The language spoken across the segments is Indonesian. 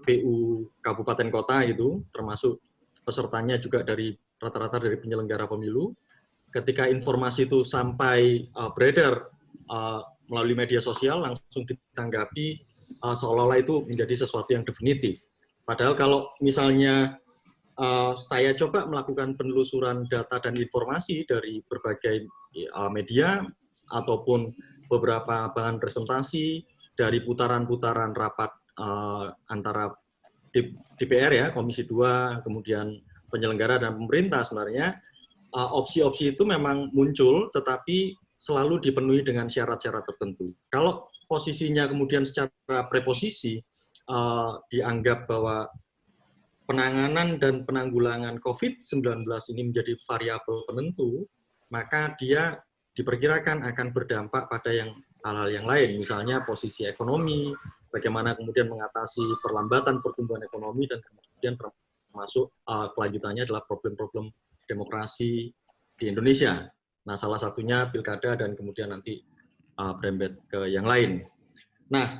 PU kabupaten kota itu, termasuk pesertanya juga rata-rata dari penyelenggara pemilu. Ketika informasi itu sampai beredar melalui media sosial, langsung ditanggapi seolah-olah itu menjadi sesuatu yang definitif. Padahal kalau misalnya saya coba melakukan penelusuran data dan informasi dari berbagai media ataupun beberapa bahan presentasi dari putaran-putaran rapat antara DPR ya, Komisi 2, kemudian penyelenggara dan pemerintah, sebenarnya opsi-opsi itu memang muncul, tetapi selalu dipenuhi dengan syarat-syarat tertentu. Kalau posisinya kemudian secara preposisi dianggap bahwa penanganan dan penanggulangan COVID-19 ini menjadi variabel penentu, maka dia diperkirakan akan berdampak pada hal-hal yang lain, misalnya posisi ekonomi, bagaimana kemudian mengatasi perlambatan pertumbuhan ekonomi, dan kemudian termasuk kelanjutannya adalah problem-problem demokrasi di Indonesia. Nah, salah satunya pilkada dan kemudian nanti berembet ke yang lain. Nah,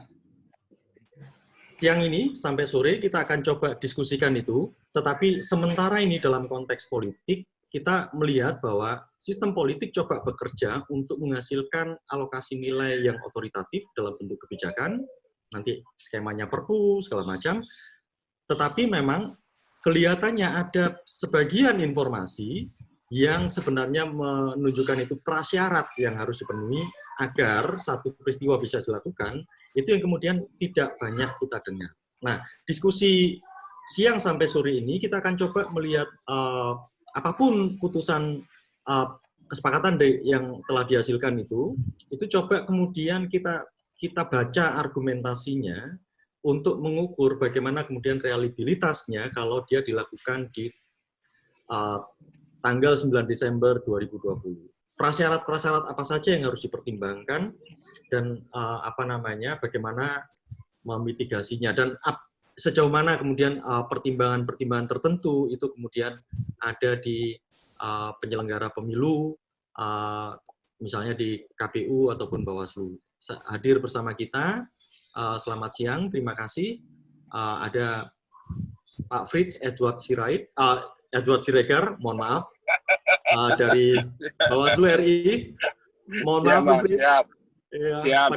siang ini sampai sore kita akan coba diskusikan itu, tetapi sementara ini dalam konteks politik, kita melihat bahwa sistem politik coba bekerja untuk menghasilkan alokasi nilai yang otoritatif dalam bentuk kebijakan, nanti skemanya perpu, segala macam, tetapi memang kelihatannya ada sebagian informasi yang sebenarnya menunjukkan itu prasyarat yang harus dipenuhi agar satu peristiwa bisa dilakukan, itu yang kemudian tidak banyak kita dengar. Nah, diskusi siang sampai sore ini kita akan coba melihat apapun putusan kesepakatan yang telah dihasilkan itu coba kemudian kita baca argumentasinya untuk mengukur bagaimana kemudian realibilitasnya kalau dia dilakukan di tanggal 9 Desember 2020. Prasyarat-prasyarat apa saja yang harus dipertimbangkan dan bagaimana memitigasinya dan sejauh mana kemudian pertimbangan-pertimbangan tertentu itu kemudian ada di penyelenggara pemilu, misalnya di KPU ataupun Bawaslu. Hadir bersama kita, selamat siang, terima kasih. Ada Pak Fritz Edward Siregar, mohon maaf, dari Bawaslu RI. Mohon maaf, Pak Fritz. Siap.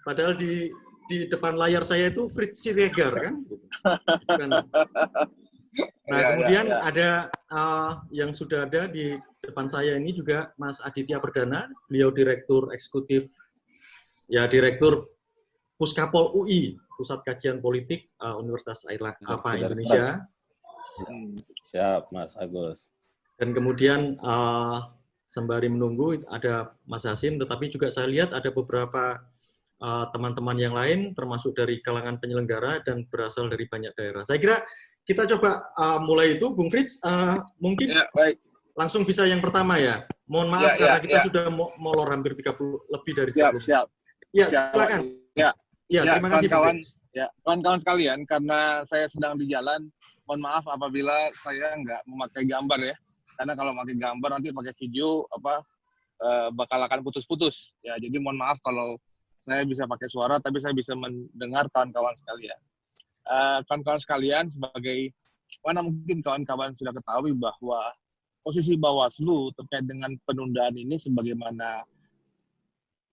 Padahal di depan layar saya itu Fritz Siregar, kan? Nah, kemudian ada yang sudah ada di depan saya ini juga Mas Aditya Perdana, beliau Direktur Eksekutif, Direktur Puskapol UI, Pusat Kajian Politik Universitas Airlangga Indonesia. Siap, Mas Agus. Dan kemudian sembari menunggu ada Mas Hasim, tetapi juga saya lihat ada beberapa teman-teman yang lain, termasuk dari kalangan penyelenggara dan berasal dari banyak daerah. Saya kira kita coba mulai itu, Bung Fritz, mungkin ya, baik. Langsung bisa yang pertama ya. Mohon maaf karena kita sudah molor hampir 30 lebih dari 30. Siap. Ya, silakan. Ya, terima kasih, kawan-kawan sekalian, karena saya sedang di jalan, mohon maaf apabila saya nggak memakai gambar ya. Karena kalau pakai gambar nanti pakai video bakal akan putus-putus. Ya, jadi mohon maaf kalau saya bisa pakai suara, tapi saya bisa mendengar kawan-kawan sekalian. Kawan-kawan sekalian, sebagai mana mungkin kawan-kawan sudah ketahui bahwa posisi Bawaslu terkait dengan penundaan ini sebagaimana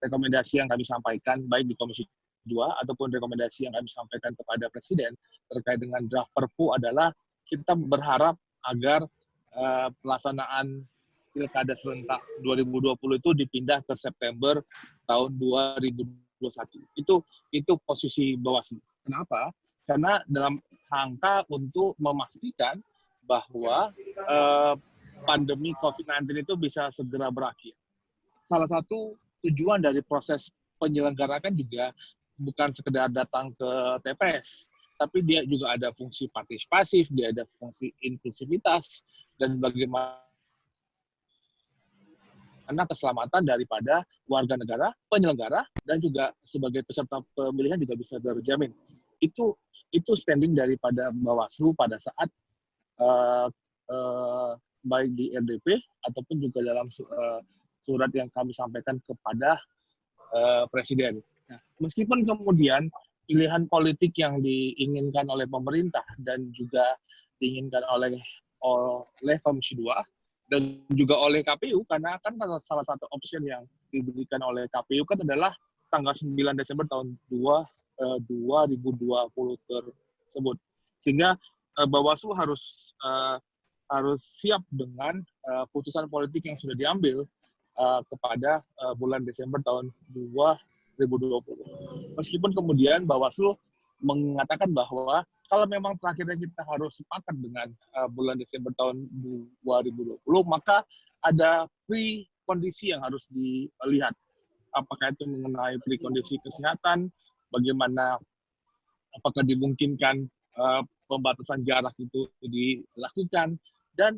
rekomendasi yang kami sampaikan baik di Komisi 2 ataupun rekomendasi yang kami sampaikan kepada Presiden terkait dengan draft Perpu adalah kita berharap agar pelaksanaan Pilkada serentak 2020 itu dipindah ke September tahun 2021. Itu posisi Bawaslu. Kenapa? Karena dalam rangka untuk memastikan bahwa pandemi COVID-19 itu bisa segera berakhir. Salah satu tujuan dari proses penyelenggarakan juga bukan sekedar datang ke TPS, tapi dia juga ada fungsi partisipatif, dia ada fungsi inklusivitas, dan bagaimana keselamatan daripada warga negara, penyelenggara, dan juga sebagai peserta pemilihan juga bisa terjamin. Itu standing daripada Bawaslu pada saat baik di RDP ataupun juga dalam surat yang kami sampaikan kepada Presiden. Nah, meskipun kemudian pilihan politik yang diinginkan oleh pemerintah dan juga diinginkan oleh Komisi 2 dan juga oleh KPU, karena kan salah satu option yang diberikan oleh KPU kan adalah tanggal 9 Desember tahun 2020 tersebut. Sehingga Bawaslu harus siap dengan putusan politik yang sudah diambil kepada bulan Desember tahun 2020. Meskipun kemudian Bawaslu mengatakan bahwa kalau memang terakhirnya kita harus sepakat dengan bulan Desember tahun 2020, maka ada pre-kondisi yang harus dilihat. Apakah itu mengenai pre-kondisi kesehatan, bagaimana apakah dimungkinkan pembatasan jarak itu dilakukan, dan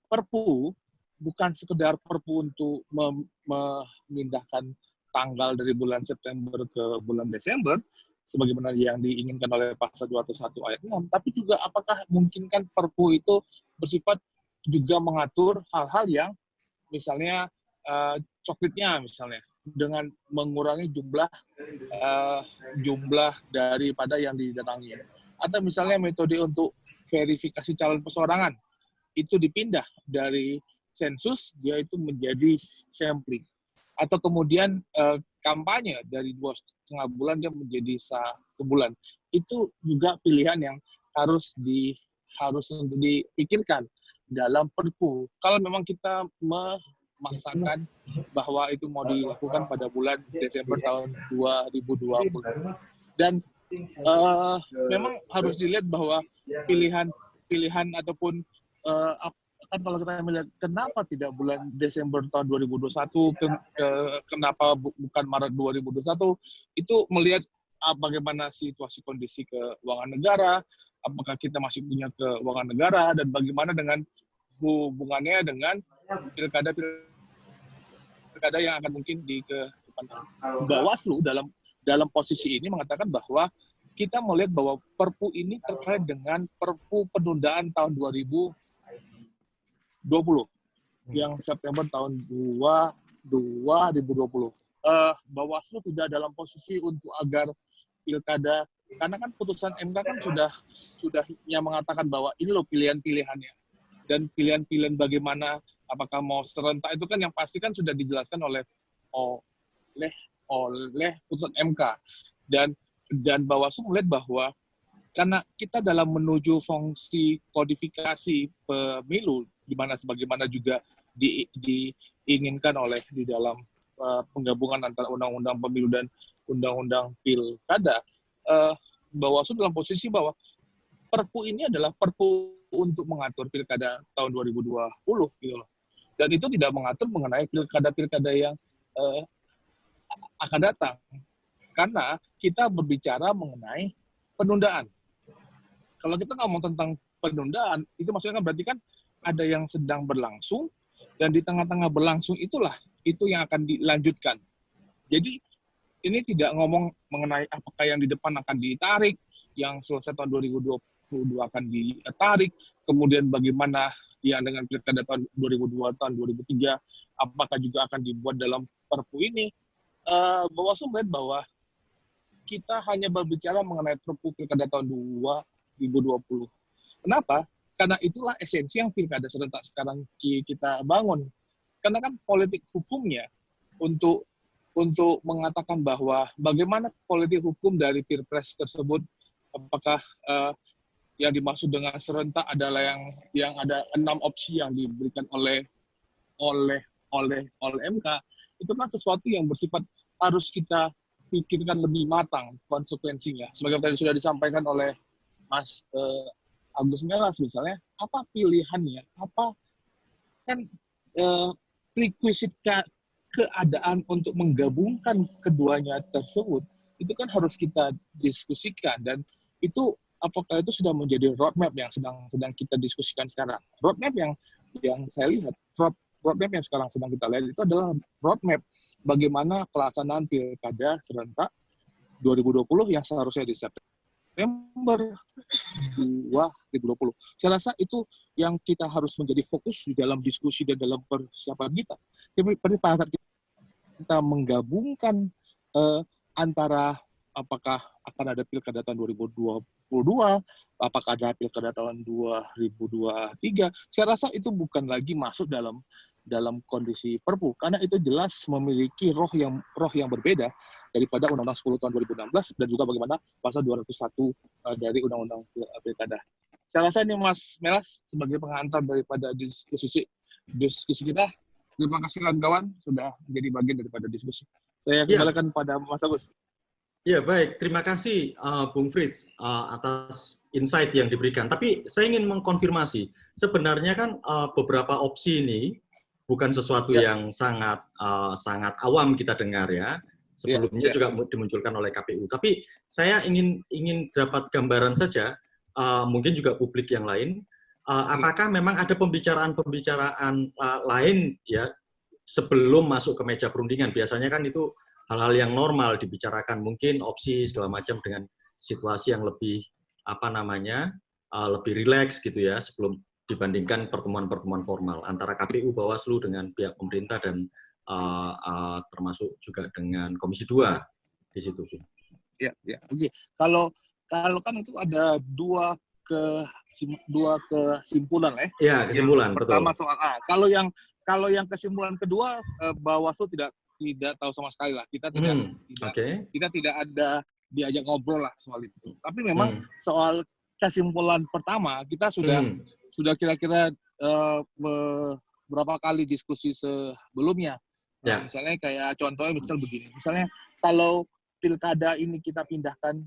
Perpu bukan sekedar Perpu untuk memindahkan tanggal dari bulan September ke bulan Desember, sebagaimana yang diinginkan oleh Pasal 201 ayat 6, tapi juga apakah memungkinkan Perpu itu bersifat juga mengatur hal-hal yang misalnya coklatnya misalnya, dengan mengurangi jumlah daripada yang didatangi. Atau misalnya metode untuk verifikasi calon perseorangan, itu dipindah dari sensus, dia itu menjadi sampling. Atau kemudian kampanye dari 2,5 bulan dia menjadi 1 bulan. Itu juga pilihan yang harus untuk dipikirkan dalam Perpu. Kalau memang kita memaksakan bahwa itu mau dilakukan pada bulan Desember tahun 2020. Dan memang harus dilihat bahwa pilihan ataupun kan kalau kita melihat kenapa tidak bulan Desember tahun 2021, kenapa bukan Maret 2021, itu melihat bagaimana situasi kondisi keuangan negara, apakah kita masih punya keuangan negara, dan bagaimana dengan hubungannya dengan pilkada yang akan mungkin di ke depan. Bawaslu dalam posisi ini mengatakan bahwa kita melihat bahwa Perpu ini terkait dengan Perpu penundaan tahun 2020 yang September tahun 2020. Bawaslu tidak dalam posisi untuk agar pilkada, karena kan putusan MK kan sudah yang mengatakan bahwa ini loh pilihan-pilihannya, dan pilihan-pilihan bagaimana apakah mau serentak itu kan yang pasti kan sudah dijelaskan oleh putusan MK, dan Bawaslu melihat bahwa karena kita dalam menuju fungsi kodifikasi pemilu, di mana sebagaimana juga diinginkan oleh di dalam penggabungan antara undang-undang pemilu dan undang-undang pilkada, Bawaslu dalam posisi bahwa Perpu ini adalah Perpu untuk mengatur pilkada tahun 2020 gitu loh. Dan itu tidak mengatur mengenai pilkada-pilkada yang akan datang. Karena kita berbicara mengenai penundaan. Kalau kita ngomong tentang penundaan, itu maksudnya kan berarti kan ada yang sedang berlangsung, dan di tengah-tengah berlangsung itu yang akan dilanjutkan. Jadi ini tidak ngomong mengenai apakah yang di depan akan ditarik, yang selesai tahun 2022 akan ditarik, kemudian bagaimana yang dengan pilkada tahun 2002, tahun 2003, apakah juga akan dibuat dalam Perpu ini. Bawaslu melihat bahwa kita hanya berbicara mengenai Perpu pilkada tahun 2020. Kenapa? Karena itulah esensi yang pilkada serentak sekarang kita bangun. Karena kan politik hukumnya untuk mengatakan bahwa bagaimana politik hukum dari Pilpres tersebut, apakah yang dimaksud dengan serentak adalah yang ada 6 opsi yang diberikan oleh MK, itu kan sesuatu yang bersifat harus kita pikirkan lebih matang konsekuensinya. Sebagai tadi sudah disampaikan oleh Mas Agus Melas misalnya, apa pilihannya, apa kan requisite keadaan untuk menggabungkan keduanya tersebut, itu kan harus kita diskusikan, dan itu apakah itu sudah menjadi roadmap yang sedang kita diskusikan sekarang. Roadmap yang saya lihat, roadmap yang sekarang sedang kita lihat itu adalah roadmap bagaimana pelaksanaan pilkada serentak 2020 yang seharusnya di September 2020. Saya rasa itu yang kita harus menjadi fokus di dalam diskusi dan dalam persiapan kita. Tapi pada saat kita menggabungkan antara apakah akan ada pilkada tahun 2022, apakah ada pilkada tahun 2023, saya rasa itu bukan lagi masuk dalam kondisi Perpu, karena itu jelas memiliki roh yang berbeda daripada Undang-Undang 10 tahun 2016 dan juga bagaimana pasal 201 dari Undang-Undang Pilkada. Saya rasa ini Mas Melas sebagai pengantar daripada diskusi kita. Terima kasih kawan-kawan sudah menjadi bagian daripada diskusi. Saya kembalikan pada Mas Agus. Ya, baik. Terima kasih Bung Frits atas insight yang diberikan. Tapi saya ingin mengkonfirmasi, sebenarnya kan beberapa opsi ini bukan sesuatu yang sangat awam kita dengar ya. Sebelumnya juga dimunculkan oleh KPU. Tapi saya ingin dapat gambaran saja, mungkin juga publik yang lain, apakah memang ada pembicaraan lain ya sebelum masuk ke meja perundingan. Biasanya kan itu hal-hal yang normal dibicarakan, mungkin opsi segala macam dengan situasi yang lebih lebih rileks gitu ya sebelum dibandingkan pertemuan-pertemuan formal antara KPU, Bawaslu dengan pihak pemerintah dan termasuk juga dengan Komisi 2 di situ. Ya, oke. Kalau kan itu ada dua kesimpulan ya. Ya, kesimpulan betul. Pertama soal kalau yang kesimpulan kedua Bawaslu tidak tahu sama sekali lah. Kita tidak ada diajak ngobrol lah soal itu. Tapi memang soal kesimpulan pertama kita sudah kira-kira beberapa kali diskusi sebelumnya. Nah, misalnya kayak contohnya misal begini. Misalnya kalau pilkada ini kita pindahkan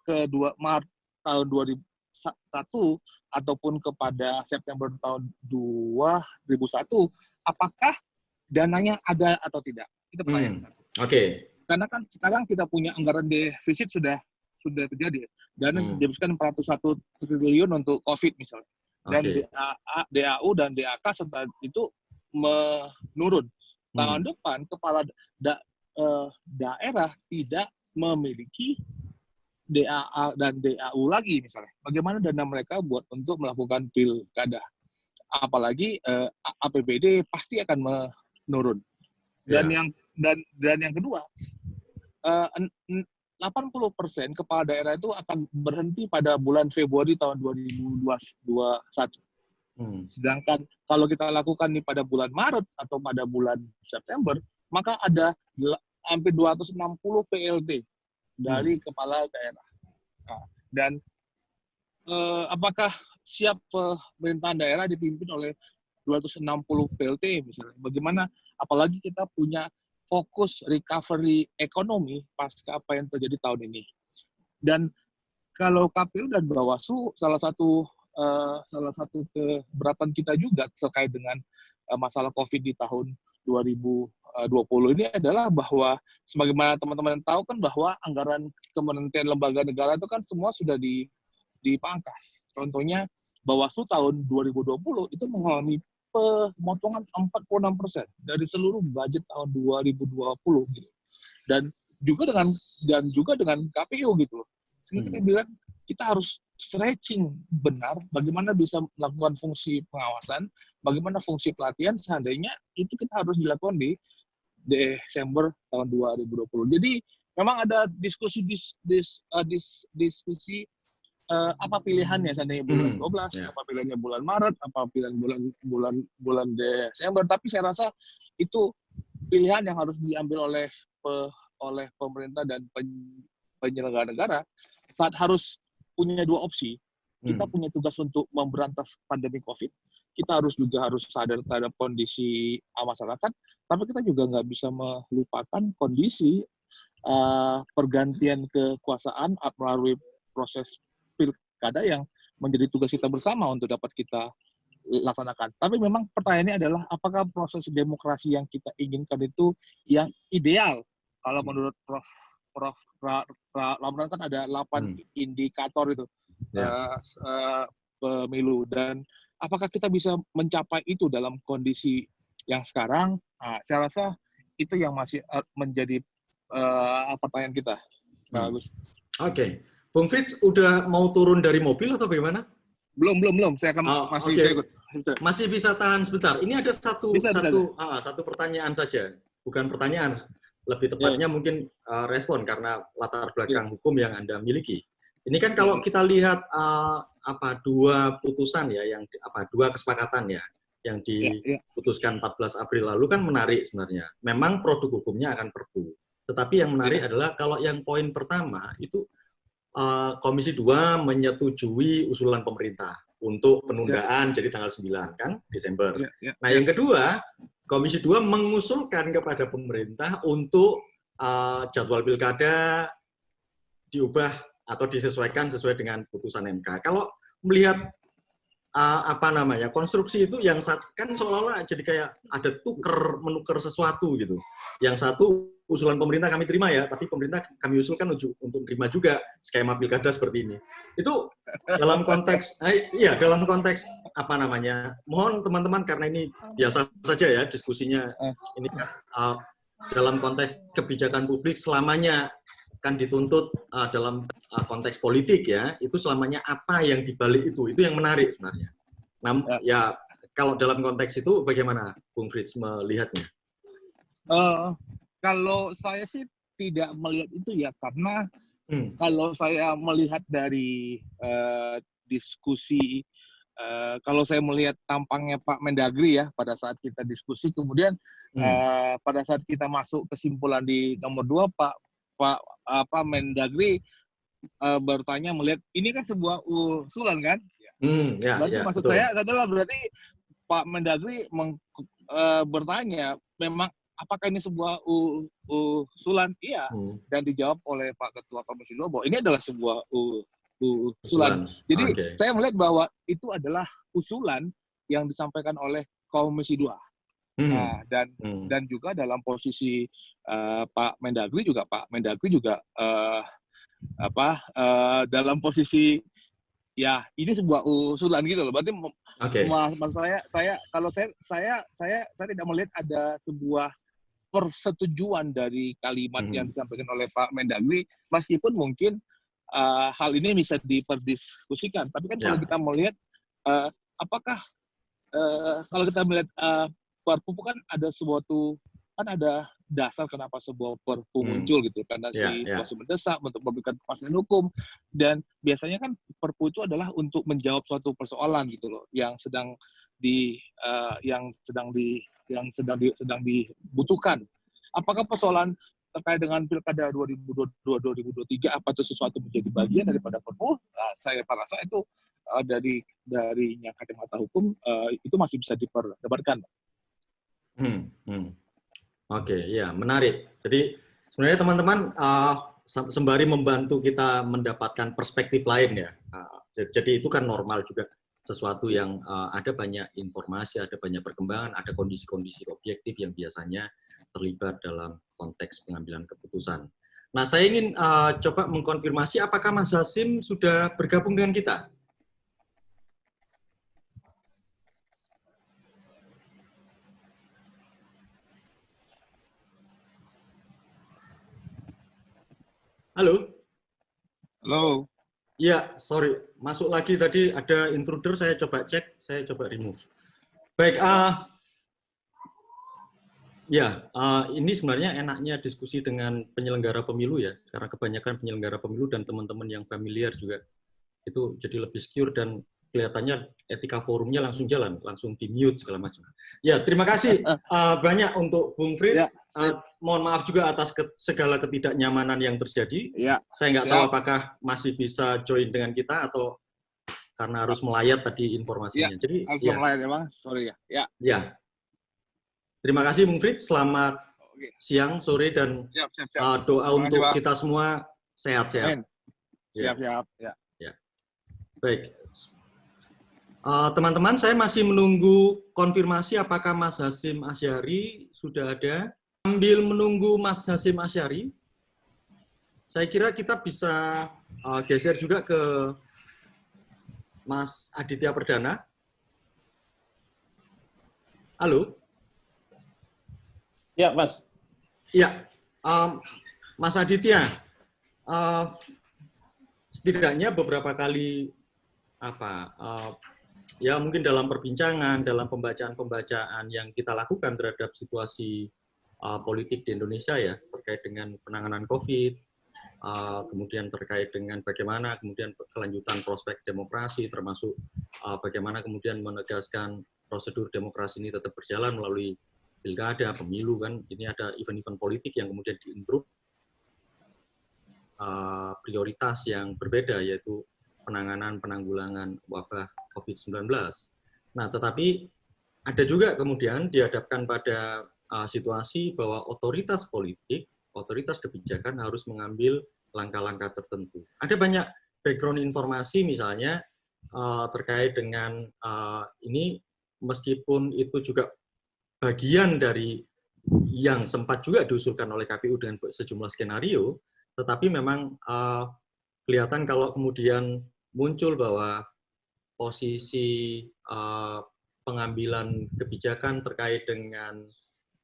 ke 2 Maret tahun 2001 ataupun kepada September tahun 2001, apakah dananya ada atau tidak? Itu pertanyaan satu. Oke. Karena kan sekarang kita punya anggaran defisit sudah terjadi. Dana dihabiskan 401 triliun untuk COVID misalnya. Dan DAU dan DAK serta itu menurun. Tahun depan kepala daerah tidak memiliki DAA dan DAU lagi misalnya. Bagaimana dana mereka buat untuk melakukan pilkada? Apalagi APBD pasti akan menurun. Dan yang kedua, 80% kepala daerah itu akan berhenti pada bulan Februari tahun 2021. Sedangkan kalau kita lakukan ini pada bulan Maret atau pada bulan September, maka ada hampir 260 PLT dari kepala daerah. Nah, dan apakah siap pemerintahan daerah dipimpin oleh 260 PLT misalnya? Bagaimana? Apalagi kita punya fokus recovery ekonomi pasca apa yang terjadi tahun ini. Dan kalau KPU dan Bawaslu salah satu keberatan kita juga terkait dengan masalah COVID di tahun 2020 ini adalah bahwa sebagaimana teman-teman tahu kan bahwa anggaran kementerian lembaga negara itu kan semua sudah dipangkas. Contohnya Bawaslu tahun 2020 itu mengalami pemotongan 46% dari seluruh budget tahun 2020 gitu. Dan juga dengan KPU gitu. Sehingga kita bilang kita harus stretching benar bagaimana bisa melakukan fungsi pengawasan, bagaimana fungsi pelatihan seandainya itu kita harus dilakukan di Desember tahun 2020. Jadi memang ada diskusi apa pilihannya seandainya bulan 12, apa pilihannya bulan Maret, apa pilihan bulan Desember. Tapi saya rasa itu pilihan yang harus diambil oleh pemerintah dan penyelenggara negara saat harus punya dua opsi. Kita punya tugas untuk memberantas pandemi COVID. Kita harus sadar terhadap kondisi masyarakat, tapi kita juga nggak bisa melupakan kondisi pergantian kekuasaan melalui proses pilkada yang menjadi tugas kita bersama untuk dapat kita laksanakan. Tapi memang pertanyaannya adalah apakah proses demokrasi yang kita inginkan itu yang ideal? Kalau menurut Prof. Lamran kan ada 8 indikator itu pemilu, dan apakah kita bisa mencapai itu dalam kondisi yang sekarang? Saya rasa itu yang masih menjadi pertanyaan kita. Bagus. Oke. Bung Frits udah mau turun dari mobil atau bagaimana? Belum. Saya akan masih bisa ikut. Masih bisa tahan sebentar. Ini ada satu pertanyaan saja. Bukan pertanyaan, lebih tepatnya mungkin respon karena latar belakang hukum yang Anda miliki. Ini kan kalau kita lihat dua putusan ya, dua kesepakatan ya, yang diputuskan 14 April lalu kan menarik sebenarnya. Memang produk hukumnya akan Perpu. Tetapi yang menarik adalah kalau yang poin pertama itu Komisi 2 menyetujui usulan pemerintah untuk penundaan jadi tanggal 9 kan Desember. Nah, yang kedua, Komisi 2 mengusulkan kepada pemerintah untuk jadwal pilkada diubah atau disesuaikan sesuai dengan putusan MK. Kalau melihat konstruksi itu yang kan seolah-olah jadi kayak ada menukar sesuatu gitu. Yang satu usulan pemerintah kami terima ya, tapi pemerintah kami usulkan untuk terima juga skema pilkada seperti ini. Itu dalam konteks mohon teman-teman karena ini biasa saja ya diskusinya ini dalam konteks kebijakan publik selamanya kan dituntut dalam konteks politik ya, itu selamanya apa yang dibalik itu yang menarik sebenarnya. Ya kalau dalam konteks itu bagaimana Bung Frits melihatnya? Kalau saya sih tidak melihat itu ya, karena kalau saya melihat dari diskusi, kalau saya melihat tampangnya Pak Mendagri ya pada saat kita diskusi, kemudian pada saat kita masuk kesimpulan di nomor 2, Pak Mendagri bertanya melihat ini kan sebuah usulan kan? Berarti maksud betul. saya adalah berarti Pak Mendagri bertanya memang apakah ini sebuah usulan? Iya. Dan dijawab oleh Pak Ketua Komisi 2 bahwa ini adalah sebuah usulan. Jadi saya melihat bahwa itu adalah usulan yang disampaikan oleh Komisi 2. Nah, dan juga dalam posisi Pak Mendagri juga dalam posisi ya ini sebuah usulan gitu loh. Berarti maksud saya tidak melihat ada sebuah persetujuan dari kalimat yang disampaikan oleh Pak Mendagri, meskipun mungkin hal ini bisa diperdiskusikan. Tapi kan kalau kita melihat apakah kalau kita melihat Perpu kan ada dasar kenapa sebuah Perpu muncul gitu, karena situasi mendesak untuk memberikan kepastian hukum, dan biasanya kan Perpu itu adalah untuk menjawab suatu persoalan gitu loh yang sedang dibutuhkan. Apakah persoalan terkait dengan pilkada 2022-2023 apa itu sesuatu menjadi bagian daripada Perpu? Saya rasa itu dari kacamata hukum itu masih bisa diperdebatkan. Ya menarik. Jadi sebenarnya teman-teman sembari membantu kita mendapatkan perspektif lain ya. Jadi itu kan normal juga, sesuatu yang ada banyak informasi, ada banyak perkembangan, ada kondisi-kondisi objektif yang biasanya terlibat dalam konteks pengambilan keputusan. Nah, saya ingin coba mengkonfirmasi apakah Mas Hasim sudah bergabung dengan kita? Halo? Halo? Iya, sorry. Masuk lagi tadi ada intruder, saya coba cek, saya coba remove. Baik, ini sebenarnya enaknya diskusi dengan penyelenggara pemilu ya, karena kebanyakan penyelenggara pemilu dan teman-teman yang familiar juga itu jadi lebih secure dan kelihatannya etika forumnya langsung jalan, langsung di-mute segala macam. Ya, terima kasih banyak untuk Bung Frits. Mohon maaf juga atas segala ketidaknyamanan yang terjadi. Saya nggak tahu apakah masih bisa join dengan kita atau karena harus melayat tadi informasinya. Jadi harus melayat memang, sorry ya. Ya. Terima kasih Bung Frits, selamat siang, sore, dan doa untuk kita semua sehat-sehat. Siap. Ya. Baik. Teman-teman, saya masih menunggu konfirmasi apakah Mas Hasim Asyari sudah ada. Sambil menunggu Mas Hasim Asyari, saya kira kita bisa geser juga ke Mas Aditya Perdana. Halo? Ya, Mas. Ya, Mas Aditya, setidaknya beberapa kali ya mungkin dalam perbincangan, dalam pembacaan-pembacaan yang kita lakukan terhadap situasi politik di Indonesia ya, terkait dengan penanganan COVID, kemudian terkait dengan bagaimana kemudian kelanjutan prospek demokrasi, termasuk bagaimana kemudian menegaskan prosedur demokrasi ini tetap berjalan melalui pilkada, pemilu kan, ini ada event-event politik yang kemudian diinterupsi prioritas yang berbeda, yaitu penanggulangan wabah COVID-19. Nah, tetapi ada juga kemudian dihadapkan pada situasi bahwa otoritas politik, otoritas kebijakan harus mengambil langkah-langkah tertentu. Ada banyak background informasi misalnya terkait dengan ini, meskipun itu juga bagian dari yang sempat juga diusulkan oleh KPU dengan sejumlah skenario, tetapi memang kelihatan kalau kemudian muncul bahwa posisi pengambilan kebijakan terkait dengan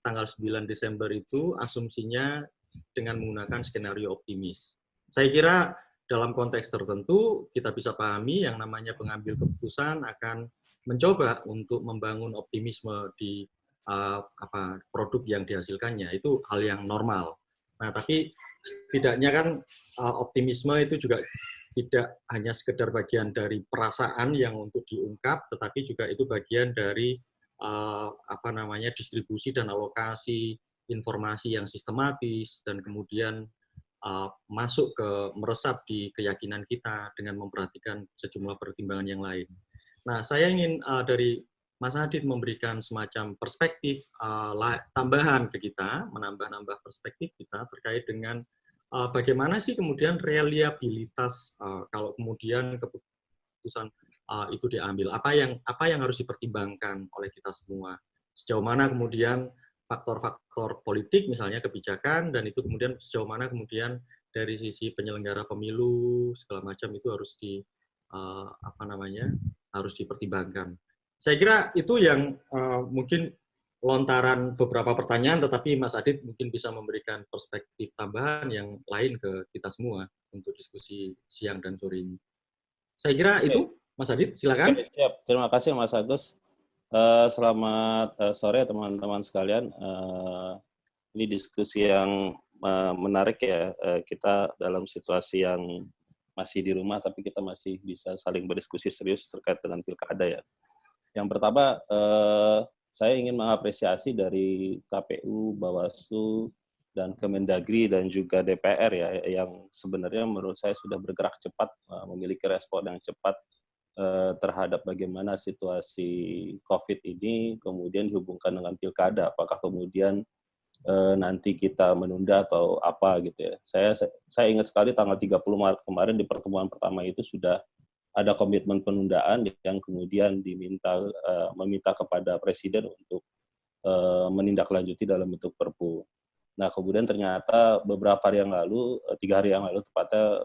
tanggal 9 Desember itu asumsinya dengan menggunakan skenario optimis. Saya kira dalam konteks tertentu kita bisa pahami yang namanya pengambil keputusan akan mencoba untuk membangun optimisme di produk yang dihasilkannya. Itu hal yang normal. Nah, tapi setidaknya kan optimisme itu juga tidak hanya sekedar bagian dari perasaan yang untuk diungkap, tetapi juga itu bagian dari distribusi dan alokasi informasi yang sistematis dan kemudian masuk ke meresap di keyakinan kita dengan memperhatikan sejumlah pertimbangan yang lain. Nah, saya ingin dari Mas Adit memberikan semacam perspektif tambahan ke kita, menambah-nambah perspektif kita terkait dengan bagaimana sih kemudian reliabilitas kalau kemudian keputusan itu diambil, apa yang harus dipertimbangkan oleh kita semua, sejauh mana kemudian faktor-faktor politik misalnya kebijakan, dan itu kemudian sejauh mana kemudian dari sisi penyelenggara pemilu segala macam itu harus harus dipertimbangkan. Saya kira itu yang mungkin lontaran beberapa pertanyaan, tetapi Mas Adit mungkin bisa memberikan perspektif tambahan yang lain ke kita semua untuk diskusi siang dan sore ini. Saya kira itu, Mas Adit, silakan. Oke, siap. Terima kasih Mas Agus. Selamat sore teman-teman sekalian. Ini diskusi yang menarik ya. Kita dalam situasi yang masih di rumah, tapi kita masih bisa saling berdiskusi serius terkait dengan pilkada ya. Yang pertama, saya ingin mengapresiasi dari KPU, Bawaslu, dan Kemendagri dan juga DPR ya, yang sebenarnya menurut saya sudah bergerak cepat, memiliki respon yang cepat terhadap bagaimana situasi COVID ini, kemudian dihubungkan dengan pilkada. Apakah kemudian nanti kita menunda atau apa gitu ya. Saya ingat sekali tanggal 30 Maret kemarin di pertemuan pertama itu sudah ada komitmen penundaan yang kemudian meminta kepada Presiden untuk menindaklanjuti dalam bentuk Perpu. Nah, kemudian ternyata beberapa hari yang lalu, 3 hari yang lalu tepatnya,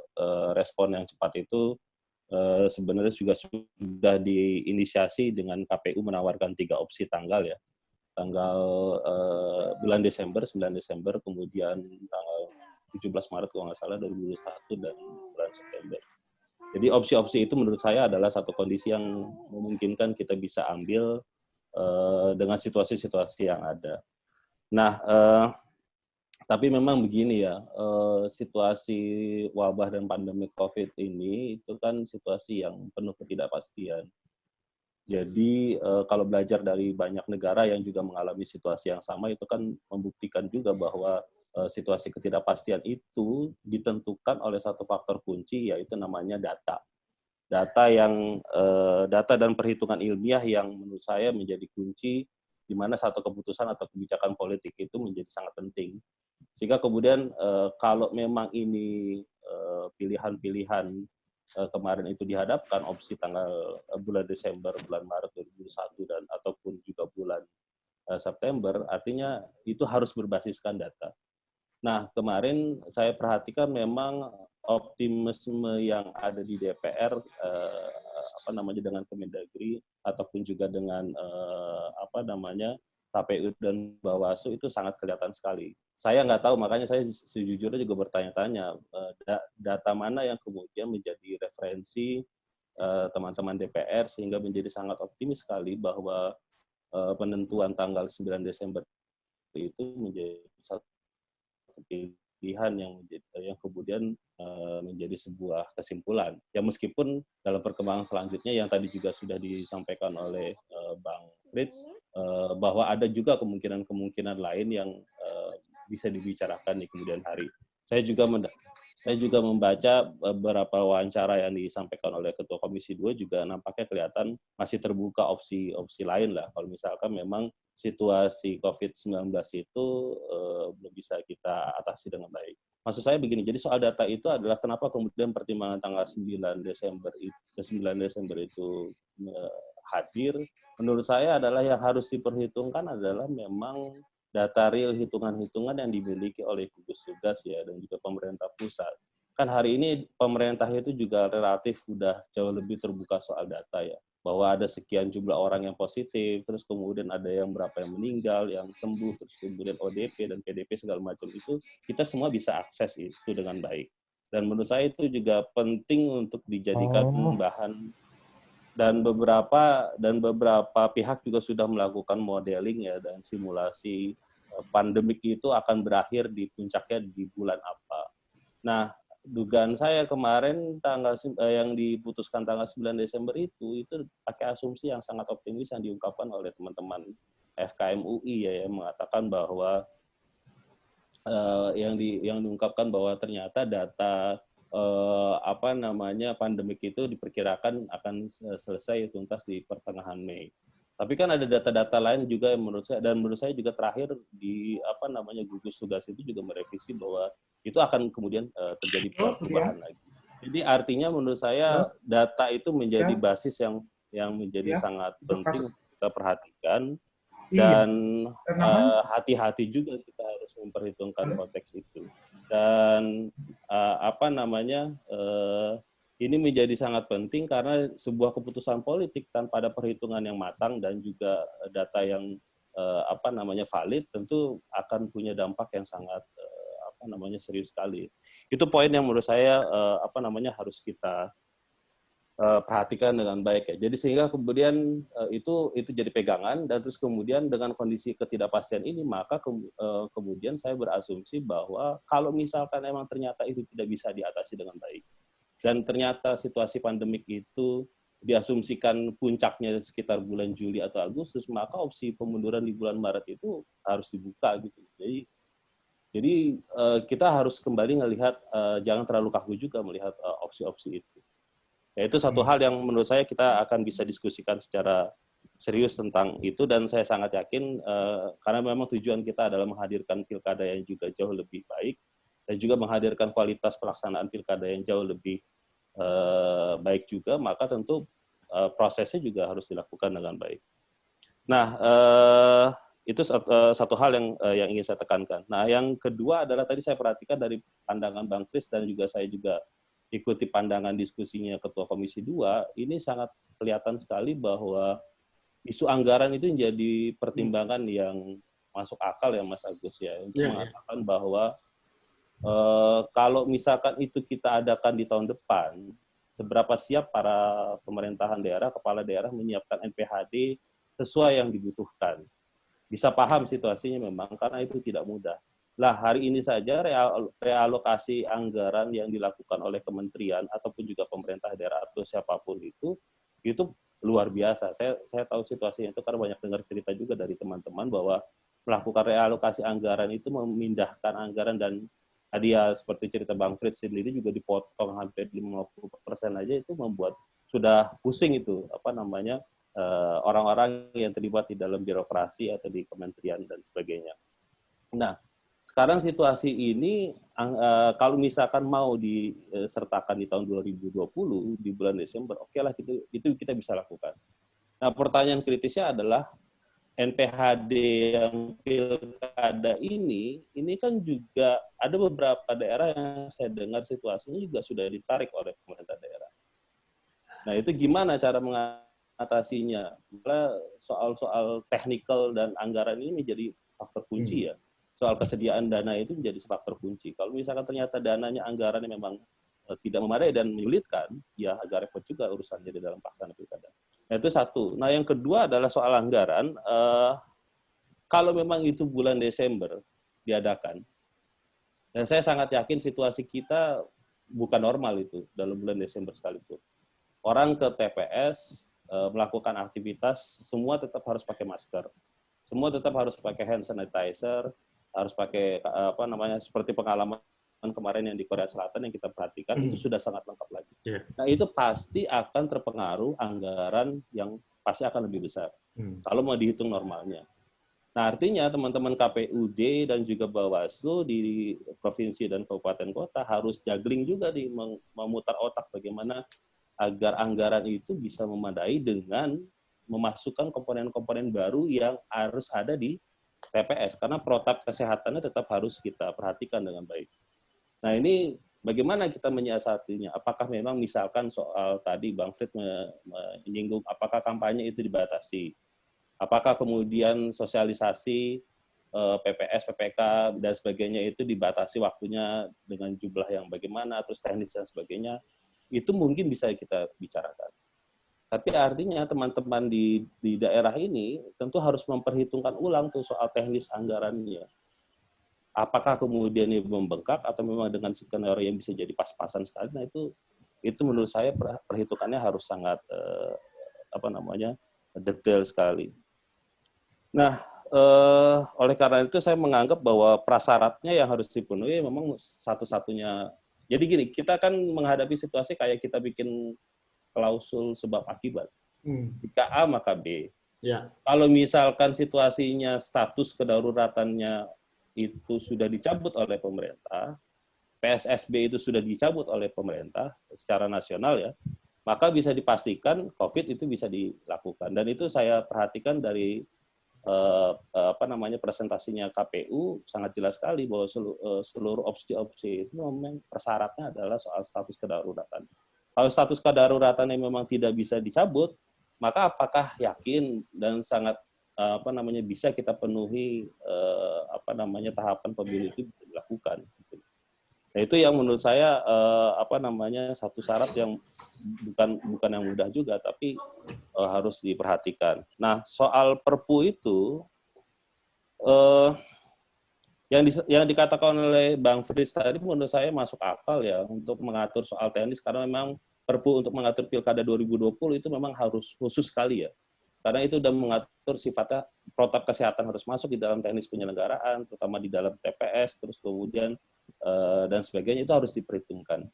respon yang cepat itu sebenarnya juga sudah diinisiasi dengan KPU menawarkan 3 opsi tanggal ya. Tanggal bulan Desember, 9 Desember, kemudian tanggal 17 Maret kalau nggak salah 2021 dan bulan September. Jadi opsi-opsi itu menurut saya adalah satu kondisi yang memungkinkan kita bisa ambil dengan situasi-situasi yang ada. Nah, tapi memang begini ya, situasi wabah dan pandemi COVID ini itu kan situasi yang penuh ketidakpastian. Jadi kalau belajar dari banyak negara yang juga mengalami situasi yang sama, itu kan membuktikan juga bahwa situasi ketidakpastian itu ditentukan oleh satu faktor kunci, yaitu namanya data. Data dan perhitungan ilmiah yang menurut saya menjadi kunci di mana satu keputusan atau kebijakan politik itu menjadi sangat penting. Sehingga kemudian kalau memang ini pilihan-pilihan kemarin itu dihadapkan opsi tanggal bulan Desember, bulan Maret 2021 dan ataupun juga bulan September, artinya itu harus berbasiskan data. Nah, kemarin saya perhatikan memang optimisme yang ada di DPR dengan Kemendagri ataupun juga dengan KPU dan Bawaslu itu sangat kelihatan sekali. Saya nggak tahu, makanya saya sejujurnya juga bertanya-tanya data mana yang kemudian menjadi referensi teman-teman DPR sehingga menjadi sangat optimis sekali bahwa penentuan tanggal 9 Desember itu menjadi satu pilihan yang kemudian menjadi sebuah kesimpulan. Ya meskipun dalam perkembangan selanjutnya yang tadi juga sudah disampaikan oleh Bang Fritz, bahwa ada juga kemungkinan-kemungkinan lain yang bisa dibicarakan di kemudian hari. Saya juga membaca beberapa wawancara yang disampaikan oleh Ketua Komisi 2 juga nampaknya kelihatan masih terbuka opsi-opsi lain lah. Kalau misalkan memang situasi COVID-19 itu belum bisa kita atasi dengan baik. Maksud saya begini, jadi soal data itu adalah kenapa kemudian pertimbangan tanggal 9 Desember itu hadir. Menurut saya adalah yang harus diperhitungkan adalah memang data real hitungan-hitungan yang dimiliki oleh gugus tugas ya dan juga pemerintah pusat. Kan hari ini pemerintah itu juga relatif sudah jauh lebih terbuka soal data ya. Bahwa ada sekian jumlah orang yang positif, terus kemudian ada yang berapa yang meninggal, yang sembuh, terus kemudian ODP dan PDP segala macam itu kita semua bisa akses itu dengan baik. Dan menurut saya itu juga penting untuk dijadikan bahan dan beberapa pihak juga sudah melakukan modeling ya dan simulasi pandemik itu akan berakhir di puncaknya di bulan apa. Nah, dugaan saya kemarin yang diputuskan tanggal 9 Desember itu pakai asumsi yang sangat optimis yang diungkapkan oleh teman-teman FKM UI ya yang mengatakan bahwa yang diungkapkan bahwa ternyata data pandemik itu diperkirakan akan selesai tuntas di pertengahan Mei. Tapi kan ada data-data lain juga yang menurut saya juga terakhir di gugus tugas itu juga merevisi bahwa itu akan kemudian terjadi perubahan lagi. Jadi artinya menurut saya data itu menjadi basis yang menjadi sangat penting kita perhatikan. Dan hati-hati juga kita harus memperhitungkan konteks itu. Dan ini menjadi sangat penting karena sebuah keputusan politik tanpa ada perhitungan yang matang dan juga data yang valid tentu akan punya dampak yang sangat serius sekali. Itu poin yang menurut saya harus kita perhatikan dengan baik ya. Jadi sehingga kemudian itu jadi pegangan dan terus kemudian dengan kondisi ketidakpastian ini maka kemudian saya berasumsi bahwa kalau misalkan emang ternyata itu tidak bisa diatasi dengan baik dan ternyata situasi pandemik itu diasumsikan puncaknya sekitar bulan Juli atau Agustus, maka opsi pemunduran di bulan Maret itu harus dibuka gitu. Jadi kita harus kembali melihat jangan terlalu kaku juga melihat opsi-opsi itu. Ya, itu satu hal yang menurut saya kita akan bisa diskusikan secara serius tentang itu dan saya sangat yakin karena memang tujuan kita adalah menghadirkan pilkada yang juga jauh lebih baik dan juga menghadirkan kualitas pelaksanaan pilkada yang jauh lebih baik juga, maka tentu prosesnya juga harus dilakukan dengan baik. Nah, itu satu hal yang ingin saya tekankan. Nah, yang kedua adalah tadi saya perhatikan dari pandangan Bang Fritz dan juga saya juga ikuti pandangan diskusinya Ketua Komisi 2, ini sangat kelihatan sekali bahwa isu anggaran itu menjadi pertimbangan yang masuk akal ya Mas Agus ya, untuk mengatakan bahwa kalau misalkan itu kita adakan di tahun depan, seberapa siap para pemerintahan daerah, kepala daerah menyiapkan NPHD sesuai yang dibutuhkan. Bisa paham situasinya memang, karena itu tidak mudah. Lah hari ini saja realokasi anggaran yang dilakukan oleh kementerian ataupun juga pemerintah daerah atau siapapun itu luar biasa. Saya tahu situasinya itu karena banyak dengar cerita juga dari teman-teman bahwa melakukan realokasi anggaran itu memindahkan anggaran dan tadi ya seperti cerita Bang Fritz sendiri juga dipotong hampir 50% aja itu membuat sudah pusing itu orang-orang yang terlibat di dalam birokrasi atau di kementerian dan sebagainya. Nah, sekarang situasi ini kalau misalkan mau disertakan di tahun 2020 di bulan Desember, oke lah itu kita bisa lakukan. Nah, pertanyaan kritisnya adalah NPHD yang pilkada ini kan juga ada beberapa daerah yang saya dengar situasinya juga sudah ditarik oleh pemerintah daerah. Nah, itu gimana cara mengatasinya? Karena soal teknikal dan anggaran ini menjadi faktor kunci ya. Soal kesediaan dana itu menjadi faktor kunci. Kalau misalkan ternyata dananya anggarannya memang tidak memadai dan menyulitkan, ya agak repot juga urusannya di dalam pelaksanaan pilkada. Nah, itu satu. Nah, yang kedua adalah soal anggaran. kalau memang itu bulan Desember diadakan, dan saya sangat yakin situasi kita bukan normal itu dalam bulan Desember sekalipun. Orang ke TPS, melakukan aktivitas, semua tetap harus pakai masker. Semua tetap harus pakai hand sanitizer, harus pakai seperti pengalaman kemarin yang di Korea Selatan yang kita perhatikan, itu sudah sangat lengkap lagi. Yeah. Nah, itu pasti akan terpengaruh anggaran yang pasti akan lebih besar kalau mau dihitung normalnya. Nah, artinya teman-teman KPUD dan juga Bawaslu di provinsi dan kabupaten kota harus juggling juga memutar otak bagaimana agar anggaran itu bisa memadai dengan memasukkan komponen-komponen baru yang harus ada di TPS, karena protap kesehatannya tetap harus kita perhatikan dengan baik. Nah, ini bagaimana kita menyiasatinya? Apakah memang misalkan soal tadi Bang Frit menyinggung, apakah kampanye itu dibatasi? Apakah kemudian sosialisasi PPS, PPK, dan sebagainya itu dibatasi waktunya dengan jumlah yang bagaimana, terus teknis dan sebagainya, itu mungkin bisa kita bicarakan. Tapi artinya teman-teman di daerah ini tentu harus memperhitungkan ulang tuh soal teknis anggarannya. Apakah kemudian ini membengkak atau memang dengan skenario yang bisa jadi pas-pasan sekali. Nah, itu menurut saya perhitungannya harus sangat detail sekali. Nah, oleh karena itu saya menganggap bahwa prasyaratnya yang harus dipenuhi memang satu-satunya. Jadi gini, kita kan menghadapi situasi kayak kita bikin klausul sebab akibat. Jika A maka B. Ya. Kalau misalkan situasinya status kedaruratannya itu sudah dicabut oleh pemerintah, PSSB itu sudah dicabut oleh pemerintah secara nasional ya, maka bisa dipastikan COVID itu bisa dilakukan. Dan itu saya perhatikan dari presentasinya KPU sangat jelas sekali bahwa seluruh opsi-opsi itu memang persyaratnya adalah soal status kedaruratan. Kalau status kedaruratannya memang tidak bisa dicabut, maka apakah yakin dan sangat bisa kita penuhi tahapan pemilu itu dilakukan? Nah, itu yang menurut saya satu syarat yang bukan yang mudah juga, tapi harus diperhatikan. Nah, soal Perpu itu yang dikatakan oleh Bang Fritz tadi menurut saya masuk akal ya untuk mengatur soal teknis, karena memang Perpu untuk mengatur Pilkada 2020 itu memang harus khusus sekali ya. Karena itu sudah mengatur sifatnya protap kesehatan harus masuk di dalam teknis penyelenggaraan, terutama di dalam TPS, terus kemudian dan sebagainya itu harus diperhitungkan.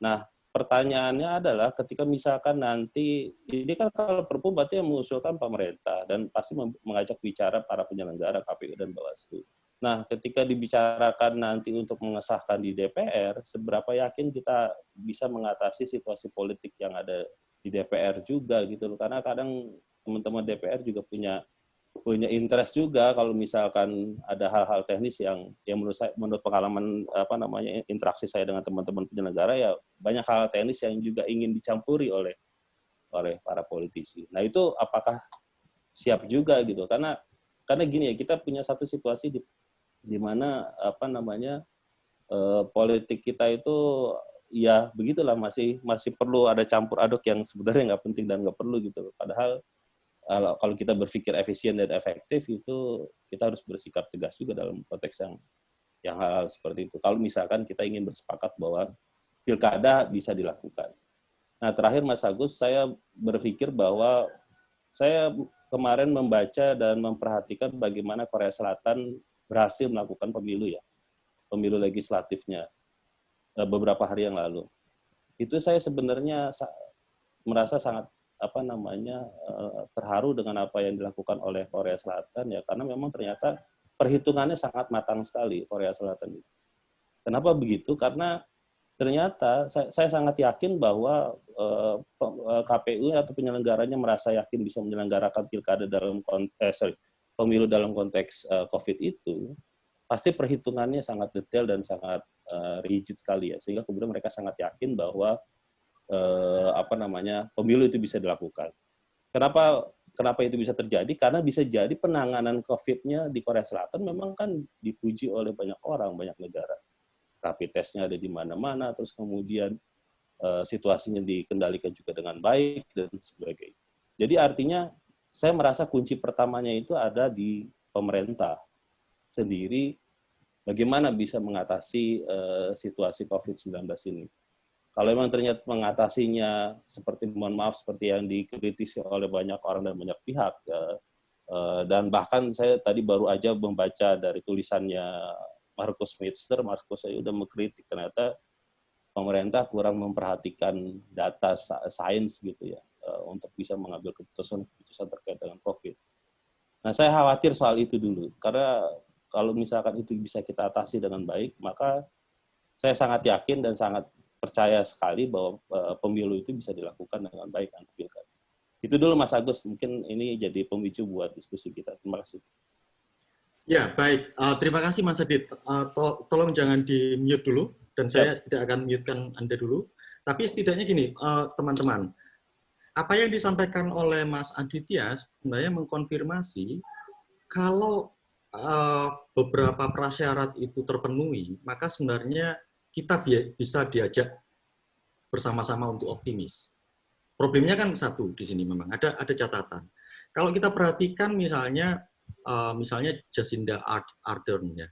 Nah, pertanyaannya adalah ketika misalkan nanti, ini kan kalau Perpu berarti yang mengusulkan pemerintah dan pasti mengajak bicara para penyelenggara KPU dan Bawaslu. Nah, ketika dibicarakan nanti untuk mengesahkan di DPR, seberapa yakin kita bisa mengatasi situasi politik yang ada di DPR juga gitu loh. Karena kadang teman-teman DPR juga punya interest juga kalau misalkan ada hal-hal teknis yang menurut pengalaman interaksi saya dengan teman-teman penyelenggara ya banyak hal teknis yang juga ingin dicampuri oleh para politisi. Nah, itu apakah siap juga gitu? Karena gini ya, kita punya satu situasi di mana politik kita itu ya begitulah masih perlu ada campur aduk yang sebenarnya nggak penting dan nggak perlu gitu. Padahal kalau kita berpikir efisien dan efektif itu kita harus bersikap tegas juga dalam konteks yang hal-hal seperti itu. Kalau misalkan kita ingin bersepakat bahwa pilkada bisa dilakukan. Nah, terakhir Mas Agus, saya berpikir bahwa saya kemarin membaca dan memperhatikan bagaimana Korea Selatan berhasil melakukan pemilu legislatifnya beberapa hari yang lalu. Itu saya sebenarnya merasa sangat terharu dengan apa yang dilakukan oleh Korea Selatan ya, karena memang ternyata perhitungannya sangat matang sekali Korea Selatan itu. Kenapa begitu? Karena ternyata saya sangat yakin bahwa KPU atau penyelenggaranya merasa yakin bisa menyelenggarakan pilkada pemilu dalam konteks COVID itu, pasti perhitungannya sangat detail dan sangat rigid sekali ya, sehingga kemudian mereka sangat yakin bahwa pemilu itu bisa dilakukan. Kenapa itu bisa terjadi? Karena bisa jadi penanganan COVID-nya di Korea Selatan memang kan dipuji oleh banyak orang, banyak negara. Rapid test-nya ada di mana-mana, terus kemudian situasinya dikendalikan juga dengan baik dan sebagainya. Jadi artinya saya merasa kunci pertamanya itu ada di pemerintah sendiri bagaimana bisa mengatasi situasi COVID-19 ini. Kalau memang ternyata mengatasinya seperti, mohon maaf, seperti yang dikritisi oleh banyak orang dan banyak pihak, dan bahkan saya tadi baru aja membaca dari tulisannya Markus Mitzner, Markus saya udah mengkritik ternyata pemerintah kurang memperhatikan data sains gitu ya, untuk bisa mengambil keputusan terkait dengan COVID. Nah, saya khawatir soal itu dulu, karena kalau misalkan itu bisa kita atasi dengan baik, maka saya sangat yakin dan sangat percaya sekali bahwa pemilu itu bisa dilakukan dengan baik nanti pilkada. Itu dulu Mas Agus, mungkin ini jadi pemicu buat diskusi kita. Terima kasih. Ya, baik. Terima kasih Mas Adit. Tolong jangan di-mute dulu, dan saya tidak akan mute-kan Anda dulu. Tapi setidaknya gini, teman-teman, apa yang disampaikan oleh Mas Aditya sebenarnya mengkonfirmasi kalau beberapa prasyarat itu terpenuhi, maka sebenarnya kita bisa diajak bersama-sama untuk optimis. Problemnya kan satu di sini memang ada catatan. Kalau kita perhatikan misalnya Jacinda Ardern ya,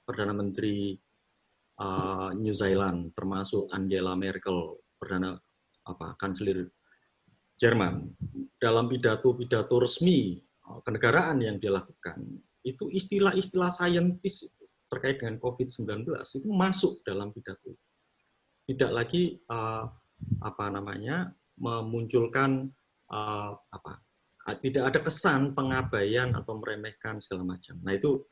Perdana Menteri New Zealand, termasuk Angela Merkel, Kanselir Jerman, dalam pidato resmi kenegaraan yang dia lakukan, itu istilah-istilah saintis terkait dengan COVID-19 itu masuk dalam pidato. Tidak lagi memunculkan tidak ada kesan pengabaian atau meremehkan segala macam. Nah, itu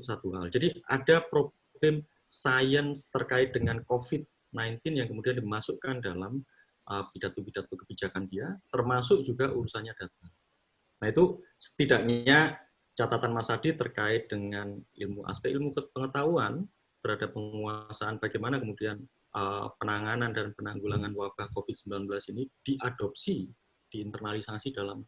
satu hal. Jadi ada problem sains terkait dengan COVID-19 yang kemudian dimasukkan dalam pidato-pidato kebijakan dia, termasuk juga urusannya data. Nah, itu setidaknya catatan Mas Adi terkait dengan aspek ilmu pengetahuan terhadap penguasaan bagaimana kemudian penanganan dan penanggulangan wabah COVID-19 ini diadopsi, diinternalisasi dalam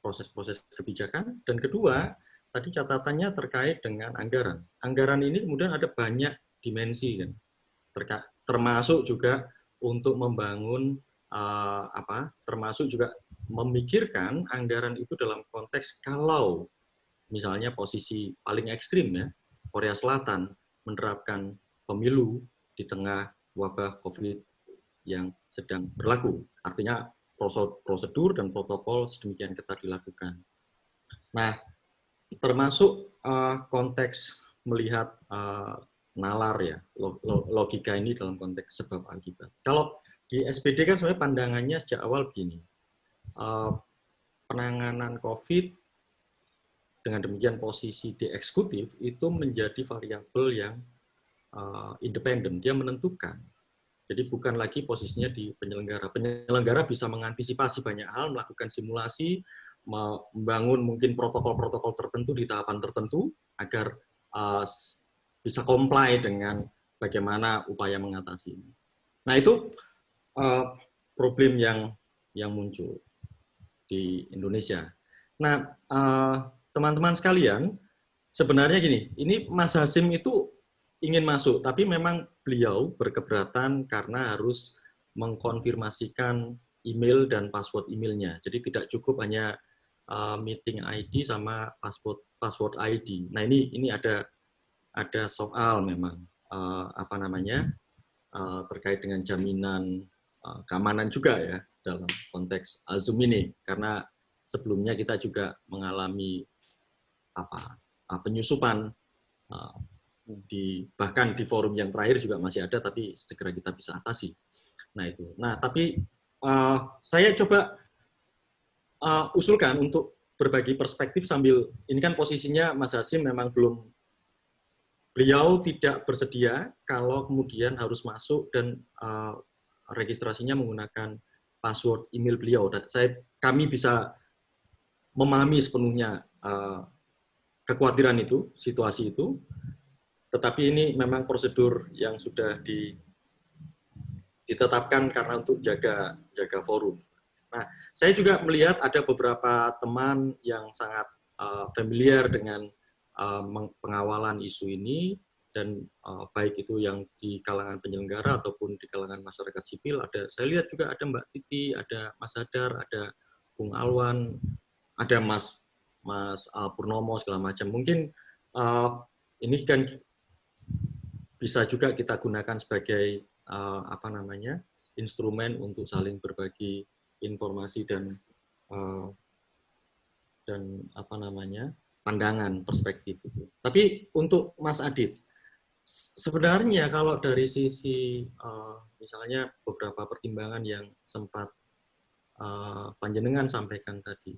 proses-proses kebijakan. Dan kedua, tadi catatannya terkait dengan anggaran. Anggaran ini kemudian ada banyak dimensi, kan, termasuk juga untuk membangun termasuk juga memikirkan anggaran itu dalam konteks kalau misalnya posisi paling ekstrim ya, Korea Selatan menerapkan pemilu di tengah wabah COVID yang sedang berlaku. Artinya prosedur dan protokol sedemikian ketat dilakukan. Nah, termasuk konteks melihat nalar ya, logika ini dalam konteks sebab akibat. Kalau di SPD kan sebenarnya pandangannya sejak awal begini, penanganan COVID dengan demikian posisi di eksekutif itu menjadi variabel yang independen, dia menentukan. Jadi bukan lagi posisinya di penyelenggara. Penyelenggara bisa mengantisipasi banyak hal, melakukan simulasi, membangun mungkin protokol-protokol tertentu di tahapan tertentu agar bisa comply dengan bagaimana upaya mengatasi ini. Nah, itu problem yang muncul di Indonesia. Nah, teman-teman sekalian, sebenarnya gini, ini Mas Hasim itu ingin masuk, tapi memang beliau berkeberatan karena harus mengkonfirmasikan email dan password emailnya. Jadi tidak cukup hanya meeting ID sama password ID. Nah, ini ada soal memang terkait dengan jaminan keamanan juga ya dalam konteks Zoom ini, karena sebelumnya kita juga mengalami penyusupan bahkan di forum yang terakhir juga masih ada, tapi segera kita bisa atasi. Nah itu. Nah tapi saya coba usulkan untuk berbagi perspektif sambil ini kan posisinya Mas Hasim memang beliau tidak bersedia kalau kemudian harus masuk dan registrasinya menggunakan password email beliau. Dan kami bisa memahami sepenuhnya kekhawatiran itu, situasi itu. Tetapi ini memang prosedur yang sudah ditetapkan karena untuk jaga forum. Nah, saya juga melihat ada beberapa teman yang sangat familiar dengan pengawalan isu ini, dan baik itu yang di kalangan penyelenggara ataupun di kalangan masyarakat sipil. Saya lihat juga ada Mbak Titi, ada Mas Hadar, ada Bung Alwan, ada Mas Mas Purnomo segala macam. Mungkin ini kan bisa juga kita gunakan sebagai instrumen untuk saling berbagi informasi dan pandangan perspektif itu. Tapi untuk Mas Adit, sebenarnya kalau dari sisi misalnya beberapa pertimbangan yang sempat panjenengan sampaikan tadi,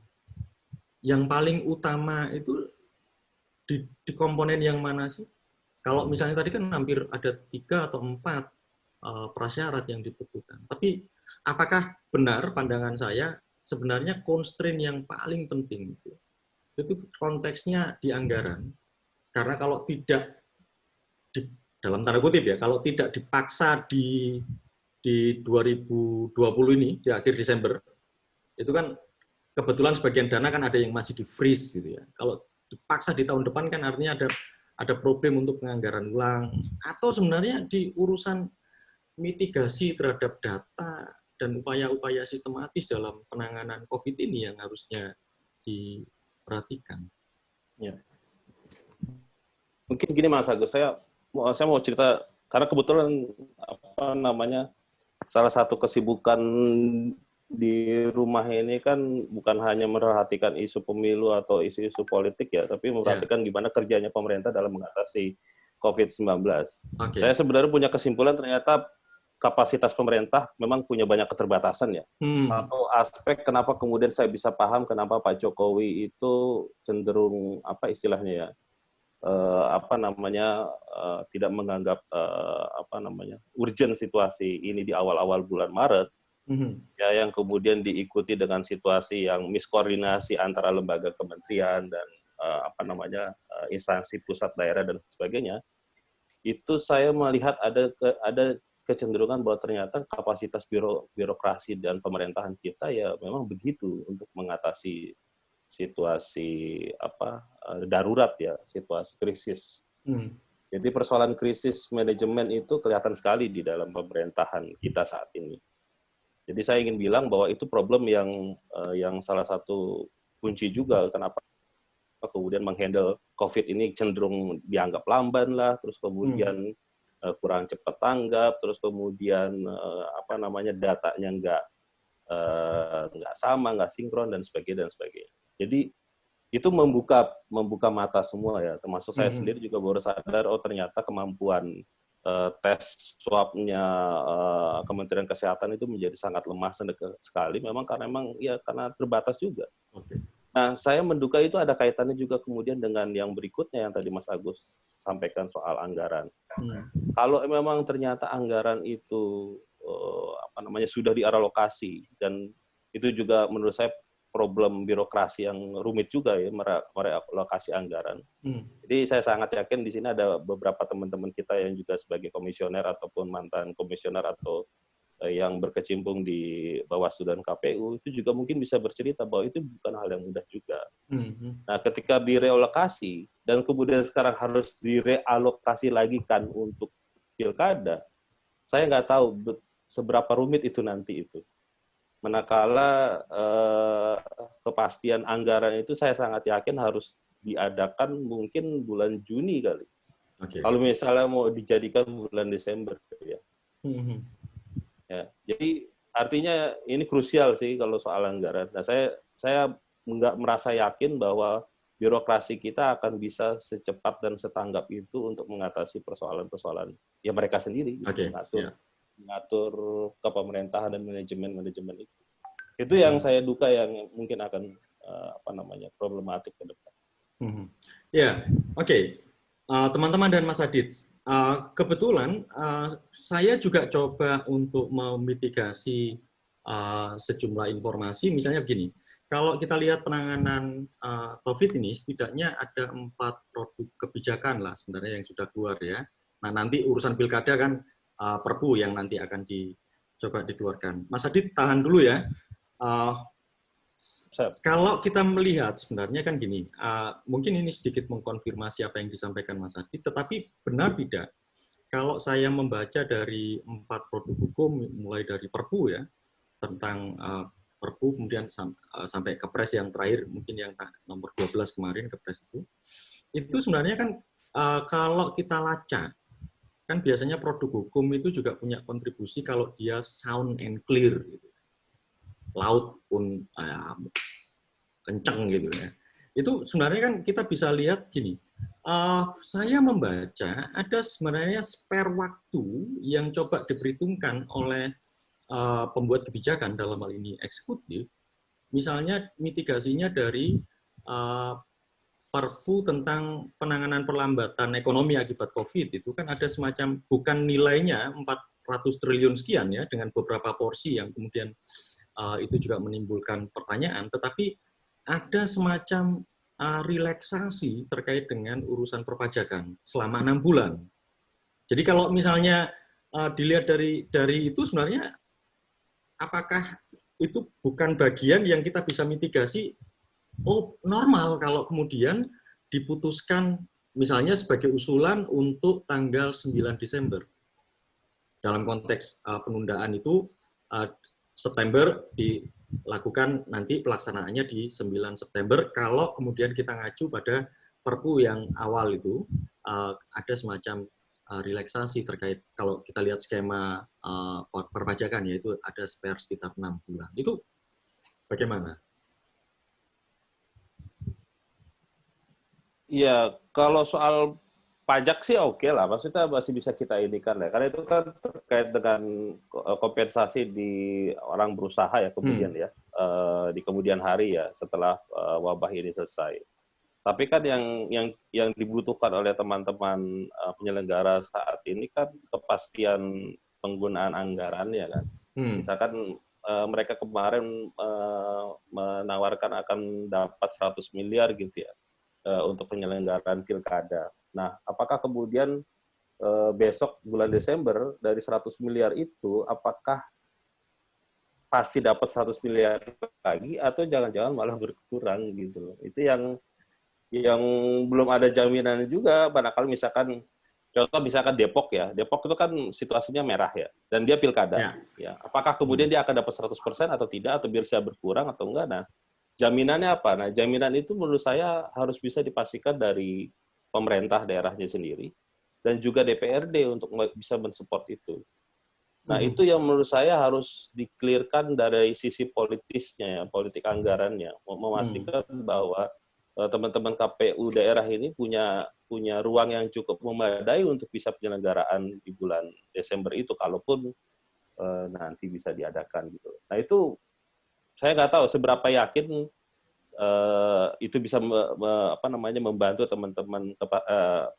yang paling utama itu di komponen yang mana sih? Kalau misalnya tadi kan hampir ada 3 atau 4 prasyarat yang dibutuhkan. Tapi apakah benar pandangan saya sebenarnya constraint yang paling penting itu konteksnya di anggaran? Karena kalau tidak dalam tanda kutip ya, kalau tidak dipaksa di 2020 ini di akhir Desember, itu kan kebetulan sebagian dana kan ada yang masih di freeze gitu ya. Kalau dipaksa di tahun depan kan artinya ada problem untuk penganggaran ulang, atau sebenarnya di urusan mitigasi terhadap data dan upaya-upaya sistematis dalam penanganan COVID ini yang harusnya diperhatikan. Ya. Mungkin gini Mas Agus, saya mau cerita karena kebetulan salah satu kesibukan di rumah ini kan bukan hanya memperhatikan isu pemilu atau isu-isu politik ya, tapi memperhatikan gimana kerjanya pemerintah dalam mengatasi COVID-19. Okay. Saya sebenarnya punya kesimpulan ternyata kapasitas pemerintah memang punya banyak keterbatasan ya. Atau aspek kenapa kemudian saya bisa paham kenapa Pak Jokowi itu cenderung istilahnya ya, tidak menganggap urgent situasi ini di awal-awal bulan Maret. Ya, yang kemudian diikuti dengan situasi yang miskoordinasi antara lembaga kementerian dan instansi pusat daerah dan sebagainya, itu saya melihat ada kecenderungan bahwa ternyata kapasitas birokrasi dan pemerintahan kita ya memang begitu untuk mengatasi situasi darurat ya, situasi krisis. Jadi persoalan krisis manajemen itu kelihatan sekali di dalam pemerintahan kita saat ini. Jadi saya ingin bilang bahwa itu problem yang salah satu kunci juga kenapa kemudian menghandle COVID ini cenderung dianggap lamban lah, terus kemudian kurang cepat tanggap, terus kemudian datanya nggak sama, nggak sinkron dan sebagainya. Jadi itu membuka mata semua ya, termasuk saya sendiri juga baru sadar ternyata kemampuan tes swab-nya Kementerian Kesehatan itu menjadi sangat lemah sekali, memang karena terbatas juga. Okay. Nah, saya menduga itu ada kaitannya juga kemudian dengan yang berikutnya yang tadi Mas Agus sampaikan soal anggaran. Kalau memang ternyata anggaran itu sudah dialokasi, dan itu juga menurut saya problem birokrasi yang rumit juga ya, merelokasi anggaran. Jadi saya sangat yakin di sini ada beberapa teman-teman kita yang juga sebagai komisioner ataupun mantan komisioner atau yang berkecimpung di Bawaslu dan KPU itu juga mungkin bisa bercerita bahwa itu bukan hal yang mudah juga. Nah, ketika direlokasi dan kemudian sekarang harus direalokasi lagi kan untuk pilkada, saya nggak tahu seberapa rumit itu nanti itu. Manakala kepastian anggaran itu saya sangat yakin harus diadakan mungkin bulan Juni kali. Okay. Kalau misalnya mau dijadikan bulan Desember ya. Ya, jadi artinya ini krusial sih kalau soal anggaran. Nah, saya nggak merasa yakin bahwa birokrasi kita akan bisa secepat dan setanggap itu untuk mengatasi persoalan-persoalan ya mereka sendiri. Okay. Mengatur kepemerintahan dan manajemen itu. Itu yang saya duga yang mungkin akan problematik ke depan. Ya, oke. Teman-teman dan Mas Adit, kebetulan saya juga coba untuk memitigasi sejumlah informasi. Misalnya begini, kalau kita lihat penanganan COVID ini, setidaknya ada 4 produk kebijakan lah sebenarnya yang sudah keluar ya. Nah, nanti urusan pilkada kan Perpu yang nanti akan dicoba dikeluarkan. Mas Adit, tahan dulu ya. Kalau kita melihat sebenarnya kan gini, mungkin ini sedikit mengkonfirmasi apa yang disampaikan Mas Adit, tetapi benar tidak? Kalau saya membaca dari 4 produk hukum, mulai dari Perpu ya, tentang Perpu kemudian sampai Kepres yang terakhir mungkin yang nomor 12 kemarin Kepres itu sebenarnya kan kalau kita lacak kan biasanya produk hukum itu juga punya kontribusi kalau dia sound and clear gitu. Laut pun kenceng gitu ya. Itu sebenarnya kan kita bisa lihat gini, saya membaca ada sebenarnya spare waktu yang coba diperhitungkan oleh pembuat kebijakan dalam hal ini eksekutif, misalnya mitigasinya dari Perpu tentang penanganan perlambatan ekonomi akibat COVID itu kan ada semacam bukan nilainya 400 triliun sekian ya dengan beberapa porsi yang kemudian itu juga menimbulkan pertanyaan, tetapi ada semacam relaksasi terkait dengan urusan perpajakan selama 6 bulan. Jadi kalau misalnya dilihat dari itu sebenarnya apakah itu bukan bagian yang kita bisa mitigasi? Oh, normal kalau kemudian diputuskan misalnya sebagai usulan untuk tanggal 9 Desember. Dalam konteks penundaan itu September dilakukan nanti pelaksanaannya di 9 September kalau kemudian kita ngacu pada Perpu yang awal itu ada semacam relaksasi terkait kalau kita lihat skema perpajakan yaitu ada spare sekitar 6 bulan. Itu bagaimana? Iya, kalau soal pajak sih oke lah, maksudnya masih bisa kita indikan ya, karena itu kan terkait dengan kompensasi di orang berusaha ya kemudian ya, di kemudian hari ya setelah wabah ini selesai. Tapi kan yang dibutuhkan oleh teman-teman penyelenggara saat ini kan kepastian penggunaan anggarannya kan. Misalkan mereka kemarin menawarkan akan dapat 100 miliar gitu ya. Untuk penyelenggaraan pilkada. Nah, apakah kemudian besok bulan Desember dari 100 miliar itu, apakah pasti dapat 100 miliar lagi atau jangan-jangan malah berkurang gitu loh. Itu yang belum ada jaminan juga, manakala misalkan contoh misalkan Depok ya. Depok itu kan situasinya merah ya dan dia pilkada. Ya. Apakah kemudian dia akan dapat 100% atau tidak atau bisa berkurang atau enggak? Nah, jaminannya apa? Nah, jaminan itu menurut saya harus bisa dipastikan dari pemerintah daerahnya sendiri dan juga DPRD untuk bisa mensupport itu. Nah, itu yang menurut saya harus di-clearkan dari sisi politisnya, ya, politik anggarannya, memastikan bahwa teman-teman KPU daerah ini punya ruang yang cukup memadai untuk bisa penyelenggaraan di bulan Desember itu, kalaupun nanti bisa diadakan gitu. Nah, itu saya nggak tahu seberapa yakin itu bisa membantu teman-teman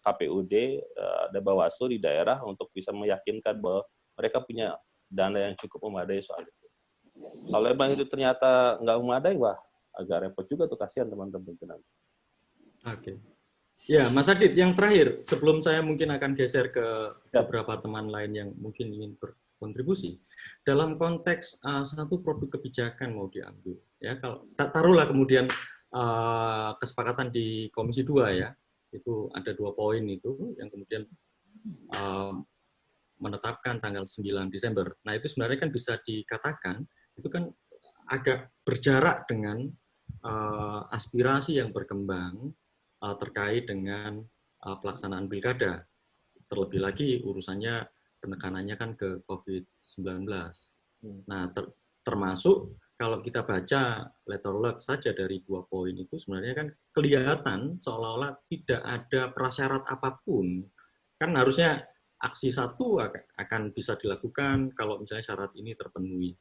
KPUD ada Bawaslu di daerah untuk bisa meyakinkan bahwa mereka punya dana yang cukup memadai soal itu. Kalau memang itu ternyata nggak memadai, wah agak repot juga tuh, kasihan teman-teman itu nanti. Oke. Ya, Mas Adit, yang terakhir sebelum saya mungkin akan geser ke beberapa teman lain yang mungkin ingin berkontribusi. Dalam konteks satu produk kebijakan mau diambil, ya kalau taruhlah kemudian kesepakatan di Komisi 2 ya, itu ada 2 poin itu yang kemudian menetapkan tanggal 9 Desember. Nah itu sebenarnya kan bisa dikatakan itu kan agak berjarak dengan aspirasi yang berkembang terkait dengan pelaksanaan pilkada. Terlebih lagi urusannya penekanannya kan ke COVID-19. Nah, termasuk kalau kita baca letter luck saja dari 2 poin itu sebenarnya kan kelihatan seolah-olah tidak ada prasyarat apapun. Kan harusnya aksi 1 akan bisa dilakukan kalau misalnya syarat ini terpenuhi.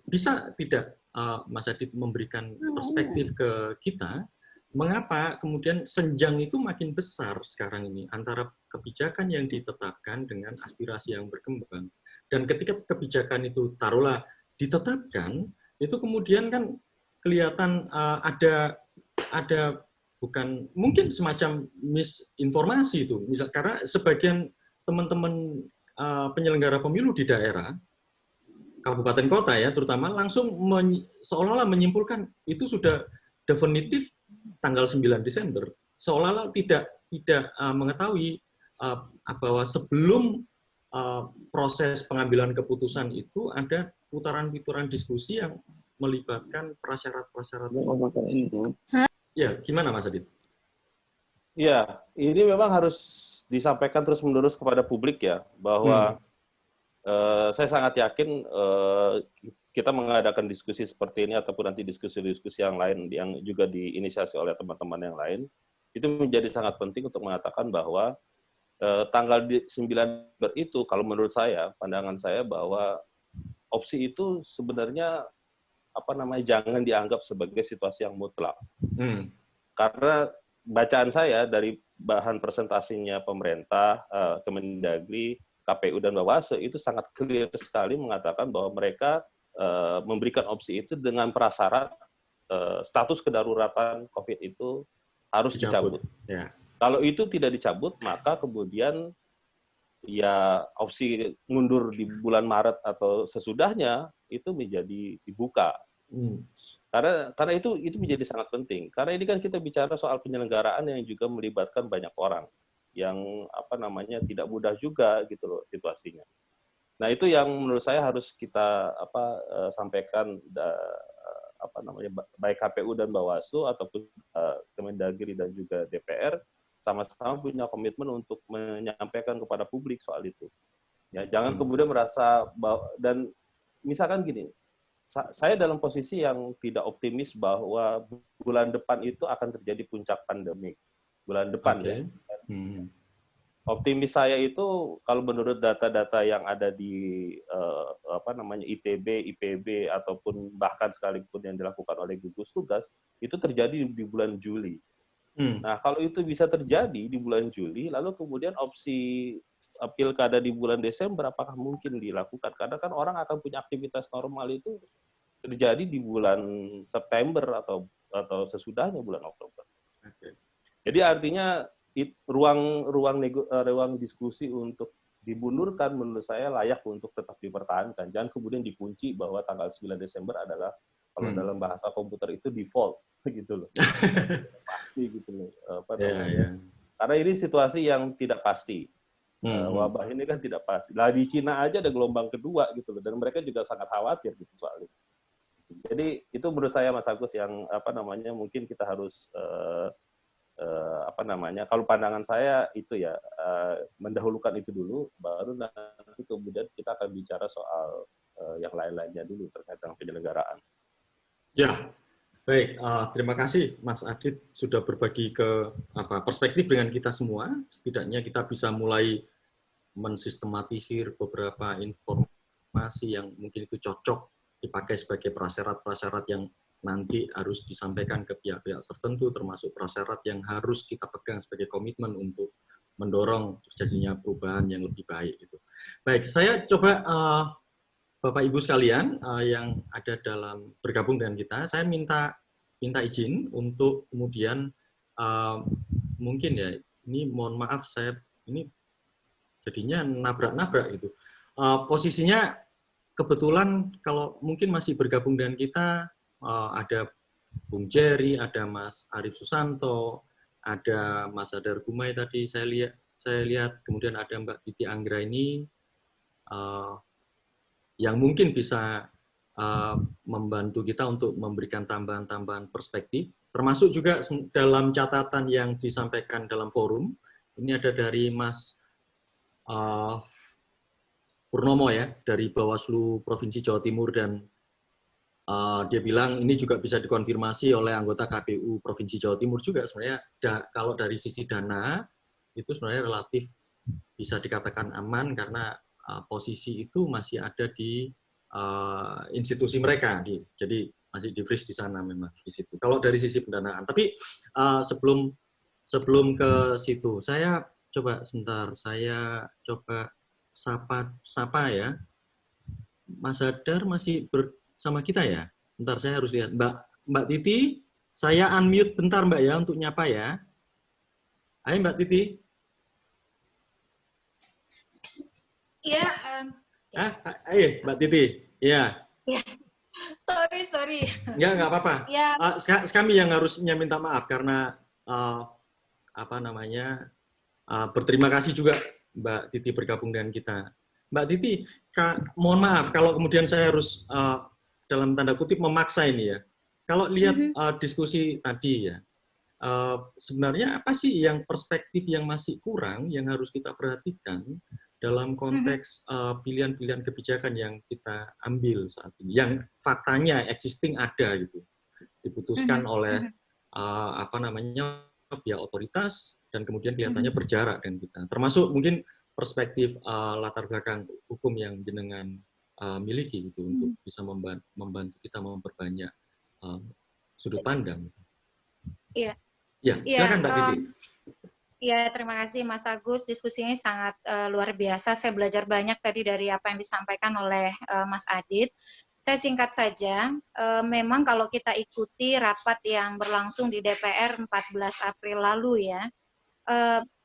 Bisa tidak Mas Adit memberikan perspektif ke kita, mengapa kemudian senjang itu makin besar sekarang ini antara kebijakan yang ditetapkan dengan aspirasi yang berkembang. Dan ketika kebijakan itu taruhlah ditetapkan, itu kemudian kan kelihatan ada bukan mungkin semacam misinformasi itu. Misal karena sebagian teman-teman penyelenggara pemilu di daerah kabupaten kota ya terutama langsung seolah-olah menyimpulkan itu sudah definitif tanggal 9 Desember, seolah-olah tidak mengetahui bahwa sebelum proses pengambilan keputusan itu ada putaran-putaran diskusi yang melibatkan prasyarat-prasyarat. Ya, gimana Mas Adit? Ya, ini memang harus disampaikan terus-menerus kepada publik ya, bahwa saya sangat yakin kita mengadakan diskusi seperti ini ataupun nanti diskusi-diskusi yang lain yang juga diinisiasi oleh teman-teman yang lain, itu menjadi sangat penting untuk mengatakan bahwa tanggal 9 Desember itu, kalau menurut saya, pandangan saya bahwa opsi itu sebenarnya jangan dianggap sebagai situasi yang mutlak. Karena bacaan saya dari bahan presentasinya pemerintah, Kemendagri, KPU dan Bawaslu itu sangat clear sekali mengatakan bahwa mereka memberikan opsi itu dengan prasyarat status kedaruratan COVID itu harus dicabut. Ya. Kalau itu tidak dicabut, maka kemudian ya opsi mundur di bulan Maret atau sesudahnya itu menjadi dibuka. Karena itu menjadi sangat penting. Karena ini kan kita bicara soal penyelenggaraan yang juga melibatkan banyak orang yang tidak mudah juga gitu loh situasinya. Nah, itu yang menurut saya harus kita sampaikan baik KPU dan Bawaslu ataupun Kemendagri dan juga DPR sama-sama punya komitmen untuk menyampaikan kepada publik soal itu. Ya, jangan kemudian merasa dan misalkan gini, saya dalam posisi yang tidak optimis bahwa bulan depan itu akan terjadi puncak pandemi. Bulan depan ya. Optimis saya itu kalau menurut data-data yang ada di ITB, IPB ataupun bahkan sekalipun yang dilakukan oleh gugus tugas itu terjadi di bulan Juli. Nah, kalau itu bisa terjadi di bulan Juli, lalu kemudian opsi pilkada di bulan Desember apakah mungkin dilakukan? Karena kan orang akan punya aktivitas normal itu terjadi di bulan September atau sesudahnya bulan Oktober. Jadi artinya ruang diskusi untuk dimundurkan menurut saya layak untuk tetap dipertahankan. Jangan kemudian dikunci bahwa tanggal 9 Desember adalah kalau dalam bahasa komputer itu default gitu loh. Pasti gitu loh. Karena ini situasi yang tidak pasti. Wabah ini kan tidak pasti. Lah di Cina aja ada gelombang kedua gitu loh, dan mereka juga sangat khawatir gitu soal itu. Jadi itu menurut saya Mas Agus yang mungkin kita harus kalau pandangan saya itu ya mendahulukan itu dulu, baru nanti kemudian kita akan bicara soal yang lain-lainnya dulu terkait dengan penyelenggaraan. Ya, baik. Terima kasih Mas Adit sudah berbagi ke perspektif dengan kita semua. Setidaknya kita bisa mulai mensistematisir beberapa informasi yang mungkin itu cocok dipakai sebagai prasyarat-prasyarat yang nanti harus disampaikan ke pihak-pihak tertentu, termasuk prasyarat yang harus kita pegang sebagai komitmen untuk mendorong terjadinya perubahan yang lebih baik. Gitu. Baik, saya coba Bapak Ibu sekalian yang ada dalam bergabung dengan kita, saya minta izin untuk kemudian mungkin ya, ini mohon maaf saya ini jadinya nabrak-nabrak gitu. Posisinya kebetulan kalau mungkin masih bergabung dengan kita ada Bung Jerry, ada Mas Arif Susanto, ada Mas Hadar Gumai tadi saya lihat, kemudian ada Mbak Titi Anggraini yang mungkin bisa membantu kita untuk memberikan tambahan-tambahan perspektif, termasuk juga dalam catatan yang disampaikan dalam forum. Ini ada dari Mas Purnomo ya, dari Bawaslu Provinsi Jawa Timur, dan dia bilang ini juga bisa dikonfirmasi oleh anggota KPU Provinsi Jawa Timur juga. Sebenarnya kalau dari sisi dana itu sebenarnya relatif bisa dikatakan aman karena posisi itu masih ada di institusi mereka, jadi masih di freeze di sana memang di situ. Kalau dari sisi pendanaan, tapi sebelum ke situ, saya coba sebentar, saya coba sapa ya, Mas Hadar masih bersama kita ya. Bentar, saya harus lihat. Mbak Titi, saya unmute bentar Mbak ya untuk nyapa ya. Ayo Mbak Titi. Iya. Ayo Mbak Titi. Iya. Sorry. Ya, nggak apa-apa. Ya. Kami yang harusnya minta maaf karena berterima kasih juga Mbak Titi bergabung dengan kita. Mbak Titi, mohon maaf kalau kemudian saya harus dalam tanda kutip memaksa ini ya. Kalau lihat diskusi tadi ya, sebenarnya apa sih yang perspektif yang masih kurang yang harus kita perhatikan dalam konteks pilihan-pilihan kebijakan yang kita ambil saat ini, yang faktanya existing ada gitu, diputuskan oleh apa namanya pihak otoritas dan kemudian kelihatannya berjarak dengan kita. Termasuk mungkin perspektif latar belakang hukum yang jenengan miliki gitu untuk bisa membantu kita memperbanyak sudut pandang. Iya. Ya, silakan Mbak Titi. Ya, terima kasih Mas Agus. Diskusinya sangat luar biasa. Saya belajar banyak tadi dari apa yang disampaikan oleh Mas Adit. Saya singkat saja, memang kalau kita ikuti rapat yang berlangsung di DPR 14 April lalu ya,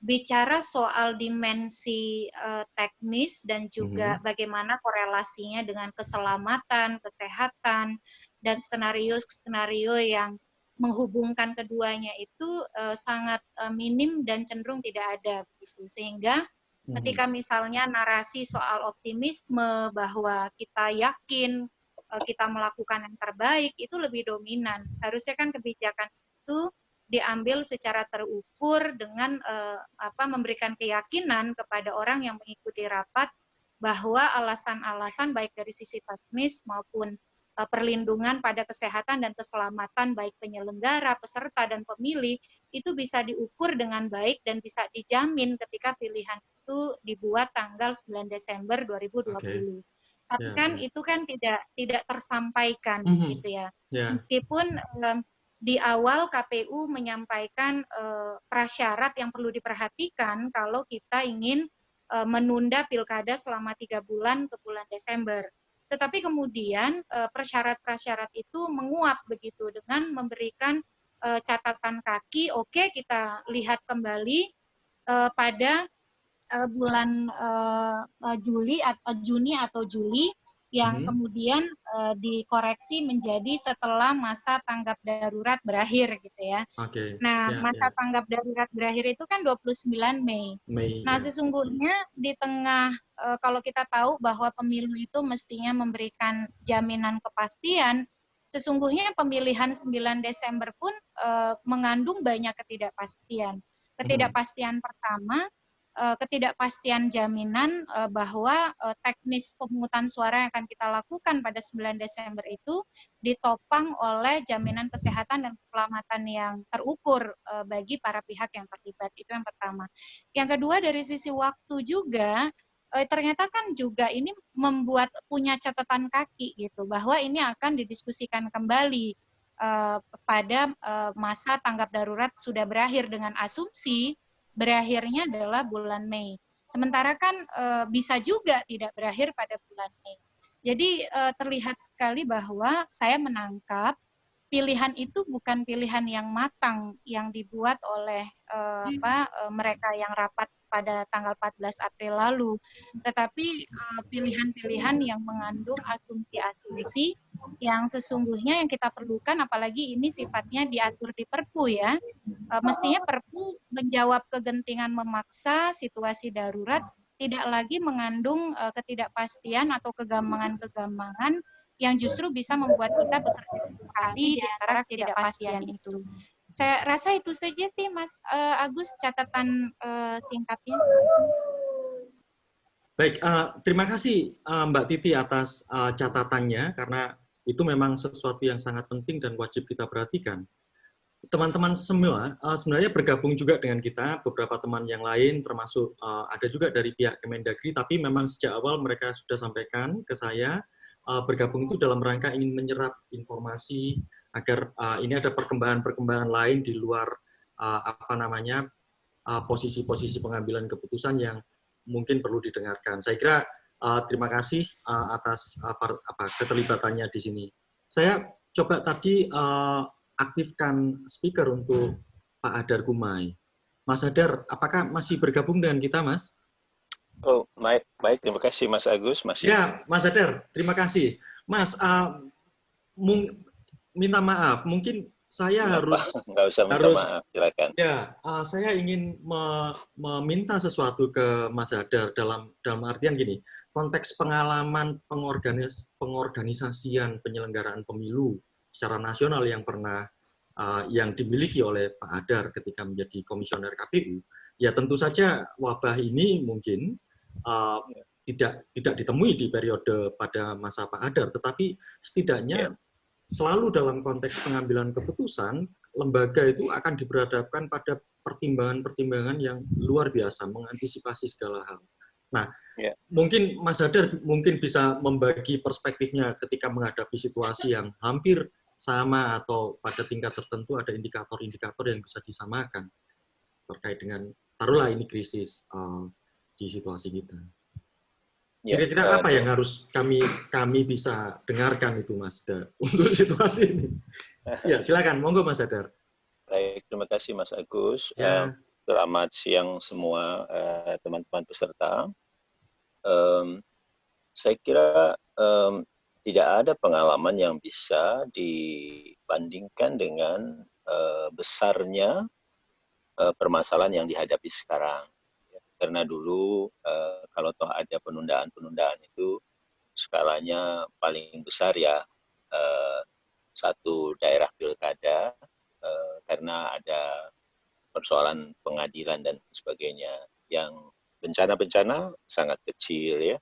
bicara soal dimensi teknis dan juga bagaimana korelasinya dengan keselamatan, kesehatan, dan skenario-skenario yang menghubungkan keduanya itu sangat minim dan cenderung tidak ada, begitu. Sehingga ketika misalnya narasi soal optimisme bahwa kita yakin kita melakukan yang terbaik itu lebih dominan. Harusnya kan kebijakan itu diambil secara terukur dengan memberikan keyakinan kepada orang yang mengikuti rapat bahwa alasan-alasan baik dari sisi teknis maupun perlindungan pada kesehatan dan keselamatan baik penyelenggara, peserta, dan pemilih itu bisa diukur dengan baik dan bisa dijamin ketika pilihan itu dibuat tanggal 9 Desember 2020. Tapi kan itu kan tidak tersampaikan gitu ya. Meskipun di awal KPU menyampaikan prasyarat yang perlu diperhatikan kalau kita ingin menunda pilkada selama 3 bulan ke bulan Desember. Tetapi kemudian prasyarat-prasyarat itu menguap begitu dengan memberikan catatan kaki, oke, kita lihat kembali pada bulan Juni atau Juli yang kemudian dikoreksi menjadi setelah masa tanggap darurat berakhir gitu ya. Masa tanggap darurat berakhir itu kan 29 Mei. Nah, sesungguhnya di tengah kalau kita tahu bahwa pemilu itu mestinya memberikan jaminan kepastian, sesungguhnya pemilihan 9 Desember pun mengandung banyak ketidakpastian. Ketidakpastian pertama, ketidakpastian jaminan bahwa teknis pemungutan suara yang akan kita lakukan pada 9 Desember itu ditopang oleh jaminan kesehatan dan keselamatan yang terukur bagi para pihak yang terlibat. Itu yang pertama. Yang kedua, dari sisi waktu juga, ternyata kan juga ini membuat punya catatan kaki gitu, bahwa ini akan didiskusikan kembali pada masa tanggap darurat sudah berakhir dengan asumsi berakhirnya adalah bulan Mei. Sementara kan bisa juga tidak berakhir pada bulan Mei. Jadi terlihat sekali bahwa saya menangkap pilihan itu bukan pilihan yang matang yang dibuat oleh mereka yang rapat pada tanggal 14 April lalu, tetapi pilihan-pilihan yang mengandung asumsi-asumsi yang sesungguhnya yang kita perlukan, apalagi ini sifatnya diatur di Perpu ya, mestinya Perpu menjawab kegentingan memaksa situasi darurat, tidak lagi mengandung ketidakpastian atau kegambangan-kegambangan yang justru bisa membuat kita bekerja sekali di antara ketidakpastian itu. Saya rasa itu saja sih Mas Agus, catatan singkatnya. Baik, terima kasih Mbak Titi atas catatannya, karena itu memang sesuatu yang sangat penting dan wajib kita perhatikan. Teman-teman semua sebenarnya bergabung juga dengan kita, beberapa teman yang lain, termasuk ada juga dari pihak Kemendagri, tapi memang sejak awal mereka sudah sampaikan ke saya, bergabung itu dalam rangka ingin menyerap informasi, agar ini ada perkembangan-perkembangan lain di luar posisi-posisi pengambilan keputusan yang mungkin perlu didengarkan. Saya kira terima kasih atas keterlibatannya di sini. Saya coba tadi aktifkan speaker untuk Pak Hadar Gumai. Mas Hadar, apakah masih bergabung dengan kita, Mas? Oh, baik. Terima kasih, Mas Agus. Masih. Ya, Mas Hadar, terima kasih. Mas, minta maaf, mungkin saya nggak usah minta maaf, silakan. Ya, saya ingin meminta sesuatu ke Mas Hadar dalam artian gini. konteks pengalaman pengorganisasian penyelenggaraan pemilu secara nasional yang pernah yang dimiliki oleh Pak Hadar ketika menjadi komisioner KPU, ya tentu saja wabah ini mungkin tidak ditemui di periode pada masa Pak Hadar, tetapi setidaknya selalu dalam konteks pengambilan keputusan, lembaga itu akan diberhadapkan pada pertimbangan-pertimbangan yang luar biasa, mengantisipasi segala hal. Nah, mungkin Mas Hadar mungkin bisa membagi perspektifnya ketika menghadapi situasi yang hampir sama atau pada tingkat tertentu ada indikator-indikator yang bisa disamakan terkait dengan, taruhlah ini krisis di situasi kita. Kira-kira apa yang harus kami bisa dengarkan itu, Mas Hadar, untuk situasi ini? Ya, silakan, monggo Mas Hadar. Baik, terima kasih Mas Agus. Selamat siang semua teman-teman peserta. Saya kira tidak ada pengalaman yang bisa dibandingkan dengan besarnya permasalahan yang dihadapi sekarang. Karena dulu kalau toh ada penundaan-penundaan itu skalanya paling besar ya satu daerah pilkada karena ada persoalan pengadilan dan sebagainya. Yang bencana-bencana sangat kecil ya,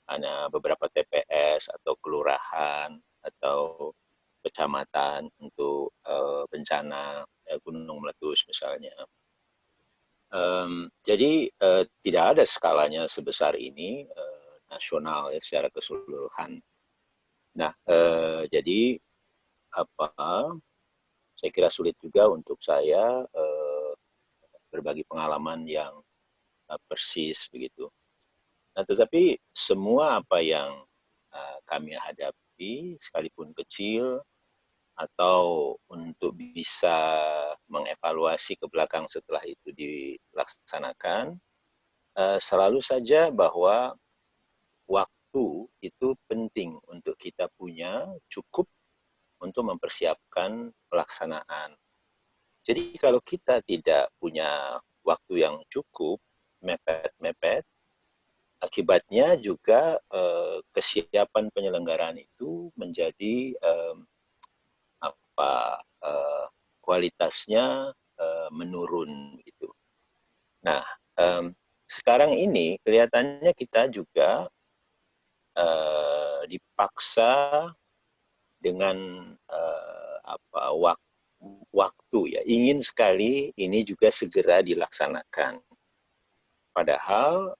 hanya beberapa TPS atau kelurahan atau kecamatan untuk bencana gunung meletus misalnya. Jadi tidak ada skalanya sebesar ini nasional ya, secara keseluruhan. Nah, jadi saya kira sulit juga untuk saya berbagi pengalaman yang persis begitu. Nah, tetapi semua apa yang kami hadapi, sekalipun kecil, atau untuk bisa mengevaluasi ke belakang setelah itu dilaksanakan, selalu saja bahwa waktu itu penting untuk kita punya, cukup untuk mempersiapkan pelaksanaan. Jadi kalau kita tidak punya waktu yang cukup, mepet-mepet, akibatnya juga kesiapan penyelenggaraan itu menjadi kualitasnya menurun gitu. Nah, sekarang ini kelihatannya kita juga dipaksa dengan waktu ya, ingin sekali ini juga segera dilaksanakan. Padahal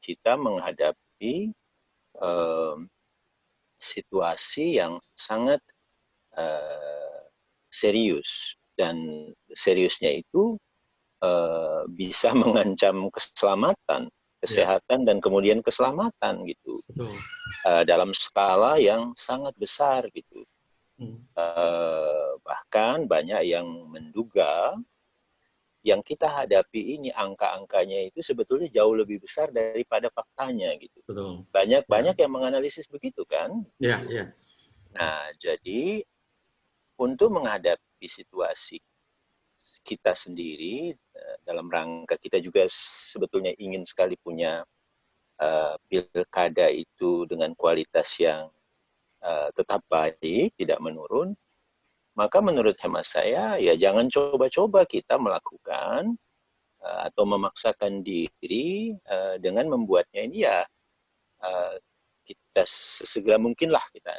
kita menghadapi situasi yang sangat serius, dan seriusnya itu bisa mengancam keselamatan, kesehatan dan kemudian keselamatan gitu. Dalam skala yang sangat besar gitu. Bahkan banyak yang menduga yang kita hadapi ini angka-angkanya itu sebetulnya jauh lebih besar daripada faktanya gitu. Banyak yang menganalisis begitu kan? Nah, jadi untuk menghadapi situasi kita sendiri dalam rangka kita juga sebetulnya ingin sekali punya pilkada itu dengan kualitas yang tetap baik, tidak menurun, maka menurut hemat saya ya jangan coba-coba kita melakukan atau memaksakan diri dengan membuatnya ini ya kita sesegera mungkin lah kita.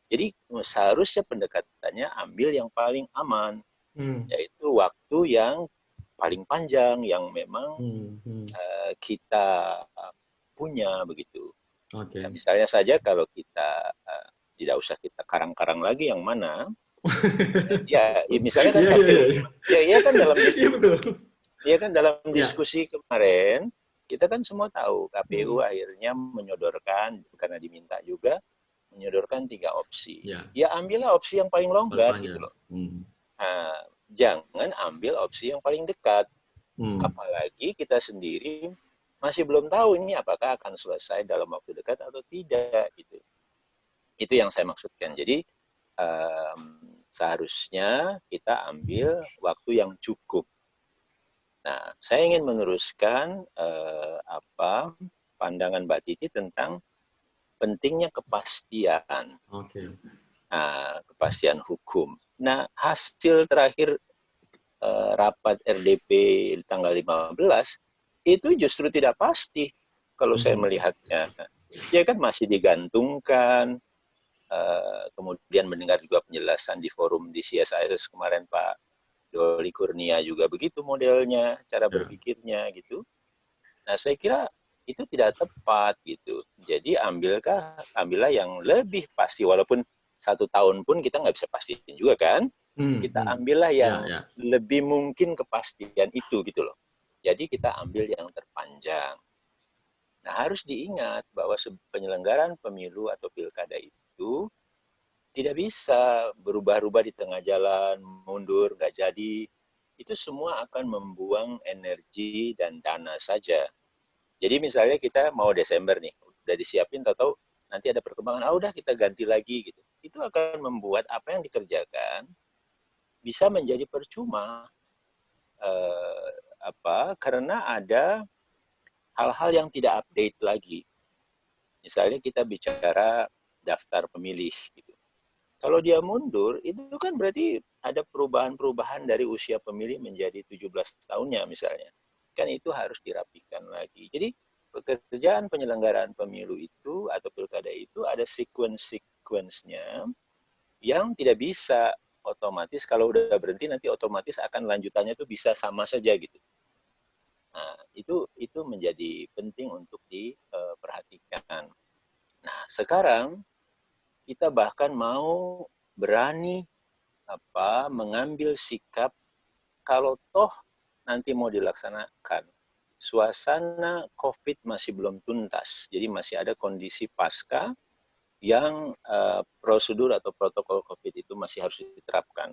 Jadi seharusnya pendekatannya ambil yang paling aman, yaitu waktu yang paling panjang yang memang kita punya begitu. Ya, misalnya saja kalau kita tidak usah kita karang-karang lagi yang mana, ya misalnya kan KPU, ya kan dalam diskusi, kan dalam diskusi kemarin kita kan semua tahu KPU akhirnya menyodorkan karena diminta juga menyodorkan 3 opsi. Ya ambillah opsi yang paling longgar gitu loh. Nah, jangan ambil opsi yang paling dekat. Apalagi kita sendiri masih belum tahu ini apakah akan selesai dalam waktu dekat atau tidak gitu. Itu yang saya maksudkan. Jadi seharusnya kita ambil waktu yang cukup. Nah, saya ingin meneruskan pandangan Mbak Titi tentang pentingnya kepastian. Kepastian hukum. Nah, hasil terakhir rapat RDP tanggal 15 itu justru tidak pasti kalau saya melihatnya. Ya kan masih digantungkan. Kemudian mendengar juga penjelasan di forum di CSIS kemarin Pak Doli Kurnia juga begitu modelnya, cara berpikirnya gitu. Nah, saya kira itu tidak tepat gitu. Jadi ambillah yang lebih pasti, walaupun 1 tahun pun kita nggak bisa pastiin juga kan. Kita ambillah yang lebih mungkin kepastian itu gitu loh. Jadi kita ambil yang terpanjang. Nah, harus diingat bahwa penyelenggaraan pemilu atau pilkada itu tidak bisa berubah-ubah di tengah jalan, mundur, nggak jadi. Itu semua akan membuang energi dan dana saja. Jadi misalnya kita mau Desember nih, udah disiapin, tahu-tahu nanti ada perkembangan, udah kita ganti lagi gitu. Itu akan membuat apa yang dikerjakan bisa menjadi percuma. Karena ada hal-hal yang tidak update lagi. Misalnya kita bicara daftar pemilih gitu. Kalau dia mundur, itu kan berarti ada perubahan-perubahan dari usia pemilih menjadi 17 tahunnya misalnya. Kan itu harus dirapikan lagi. Jadi pekerjaan penyelenggaraan pemilu itu atau pilkada itu ada sequence-nya yang tidak bisa otomatis, kalau udah berhenti nanti otomatis akan lanjutannya itu bisa sama saja gitu. Nah, itu menjadi penting untuk diperhatikan. Nah, sekarang kita bahkan mau berani mengambil sikap kalau toh nanti mau dilaksanakan. Suasana COVID masih belum tuntas, jadi masih ada kondisi pasca yang prosedur atau protokol COVID itu masih harus diterapkan.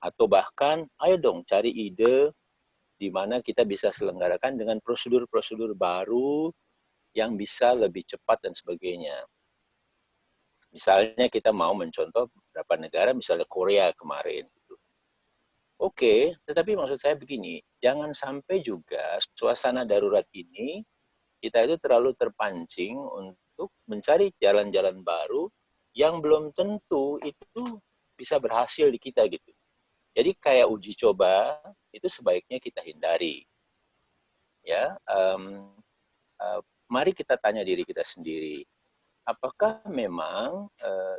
Atau bahkan, ayo dong cari ide di mana kita bisa selenggarakan dengan prosedur-prosedur baru yang bisa lebih cepat dan sebagainya. Misalnya kita mau mencontoh beberapa negara, misalnya Korea kemarin. Oke, tetapi maksud saya begini, jangan sampai juga suasana darurat ini kita itu terlalu terpancing untuk mencari jalan-jalan baru yang belum tentu itu bisa berhasil di kita gitu. Jadi kayak uji coba itu sebaiknya kita hindari. Ya, mari kita tanya diri kita sendiri. Apakah memang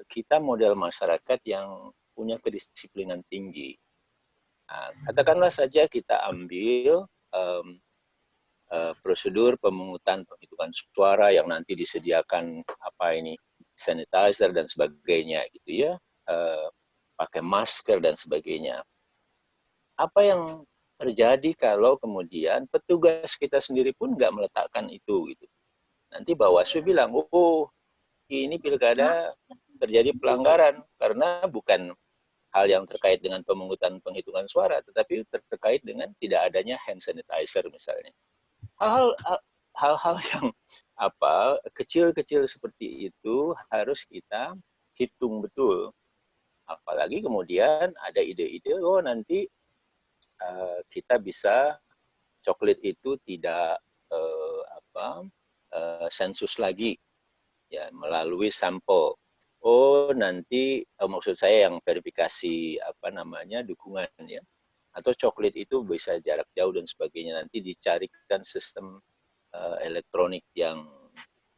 kita model masyarakat yang punya kedisiplinan tinggi? Nah, katakanlah saja kita ambil prosedur pemungutan penghitungan suara yang nanti disediakan sanitizer dan sebagainya, gitu ya, pakai masker dan sebagainya. Apa yang terjadi kalau kemudian petugas kita sendiri pun nggak meletakkan itu, gitu? Nanti Bawaslu bilang, ini pilkada terjadi pelanggaran karena bukan hal yang terkait dengan pemungutan penghitungan suara, tetapi terkait dengan tidak adanya hand sanitizer misalnya. Hal-hal yang kecil-kecil seperti itu harus kita hitung betul. Apalagi kemudian ada ide-ide, nanti kita bisa coklat itu tidak sensus lagi, ya, melalui sampel. Nanti maksud saya yang verifikasi dukungan, ya, atau coklat itu bisa jarak jauh dan sebagainya, nanti dicarikan sistem elektronik yang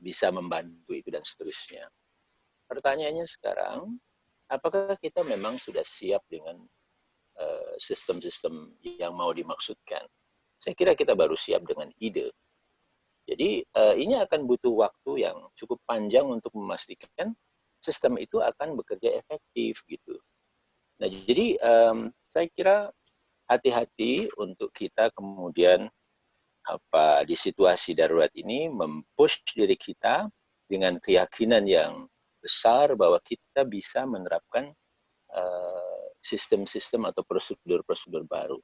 bisa membantu itu dan seterusnya. Pertanyaannya sekarang, apakah kita memang sudah siap dengan sistem-sistem yang mau dimaksudkan? Saya kira kita baru siap dengan ide. Jadi ini akan butuh waktu yang cukup panjang untuk memastikan sistem itu akan bekerja efektif gitu. Nah, jadi saya kira hati-hati untuk kita kemudian di situasi darurat ini mempush diri kita dengan keyakinan yang besar bahwa kita bisa menerapkan sistem-sistem atau prosedur-prosedur baru.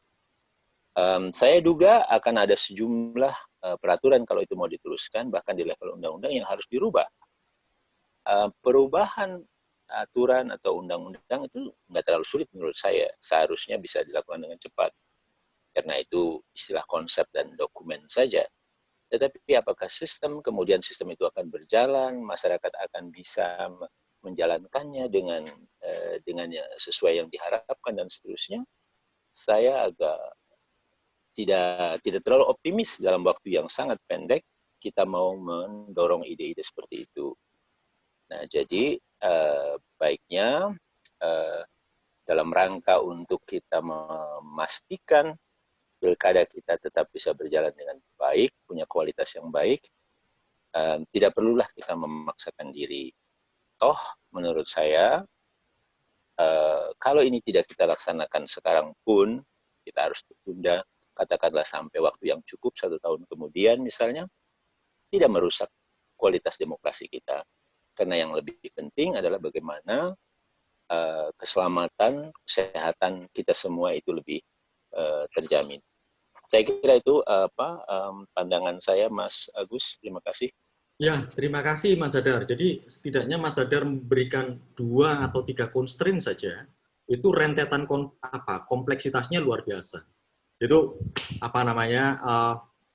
Saya duga akan ada sejumlah peraturan kalau itu mau diteruskan, bahkan di level undang-undang yang harus dirubah. Perubahan aturan atau undang-undang itu nggak terlalu sulit menurut saya. Seharusnya bisa dilakukan dengan cepat. Karena itu istilah konsep dan dokumen saja. Tetapi apakah kemudian sistem itu akan berjalan, masyarakat akan bisa menjalankannya dengan sesuai yang diharapkan dan seterusnya, saya agak tidak terlalu optimis dalam waktu yang sangat pendek kita mau mendorong ide-ide seperti itu. Nah, jadi baiknya dalam rangka untuk kita memastikan pilkada kita tetap bisa berjalan dengan baik, punya kualitas yang baik, tidak perlulah kita memaksakan diri. Toh, menurut saya, kalau ini tidak kita laksanakan sekarang pun, kita harus tunda, katakanlah sampai waktu yang cukup, 1 tahun kemudian misalnya, tidak merusak kualitas demokrasi kita. Karena yang lebih penting adalah bagaimana keselamatan, kesehatan kita semua itu lebih terjamin. Saya kira itu pandangan saya, Mas Agus. Terima kasih. Ya, terima kasih Mas Hadar. Jadi setidaknya Mas Hadar memberikan 2 atau 3 constraint saja. Itu rentetan kompleksitasnya luar biasa. Itu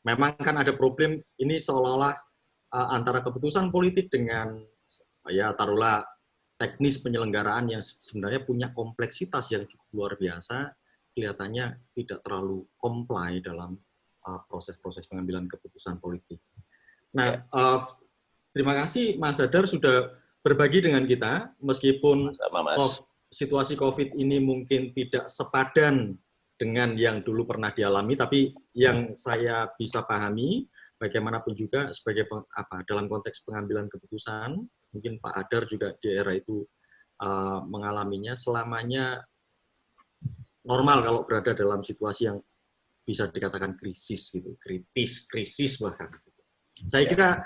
memang kan ada problem ini seolah-olah antara keputusan politik dengan ya taruhlah teknis penyelenggaraan yang sebenarnya punya kompleksitas yang cukup luar biasa, kelihatannya tidak terlalu comply dalam proses-proses pengambilan keputusan politik. Nah, terima kasih Mas Hadar sudah berbagi dengan kita, meskipun situasi COVID ini mungkin tidak sepadan dengan yang dulu pernah dialami, tapi yang saya bisa pahami, bagaimanapun juga sebagai dalam konteks pengambilan keputusan, mungkin Pak Hadar juga di era itu mengalaminya, selamanya normal kalau berada dalam situasi yang bisa dikatakan krisis gitu, krisis bahkan. Saya kira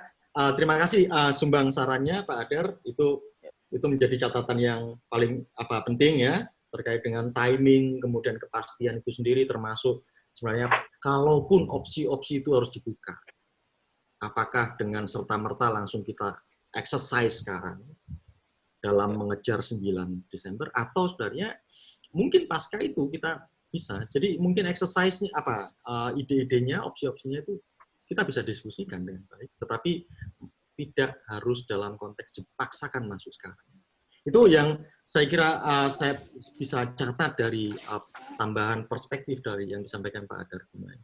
terima kasih sumbang sarannya Pak Hadar, itu menjadi catatan yang paling penting ya, terkait dengan timing, kemudian kepastian itu sendiri, termasuk sebenarnya kalaupun opsi-opsi itu harus dibuka, apakah dengan serta-merta langsung kita exercise sekarang dalam mengejar 9 Desember, atau sebenarnya mungkin pasca itu kita bisa, jadi mungkin exercise-nya ide-idenya, opsi-opsinya itu kita bisa diskusikan dengan baik, tetapi tidak harus dalam konteks dipaksakan masuk sekarang. Itu yang saya kira saya bisa catat dari tambahan perspektif dari yang disampaikan Pak Hadar kemarin.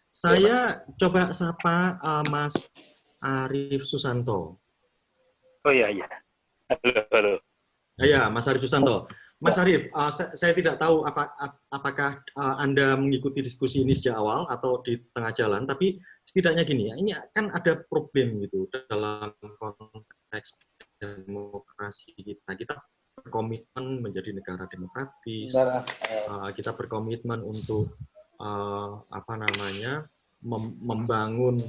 Saya coba sapa Mas Arief Susanto. Oh iya. Halo. Ya, Mas Arief Susanto. Mas Arief, saya tidak tahu apakah Anda mengikuti diskusi ini sejak awal atau di tengah jalan, tapi setidaknya gini ya, ini kan ada problem gitu dalam konteks demokrasi kita. Kita berkomitmen menjadi negara demokratis, kita berkomitmen untuk membangun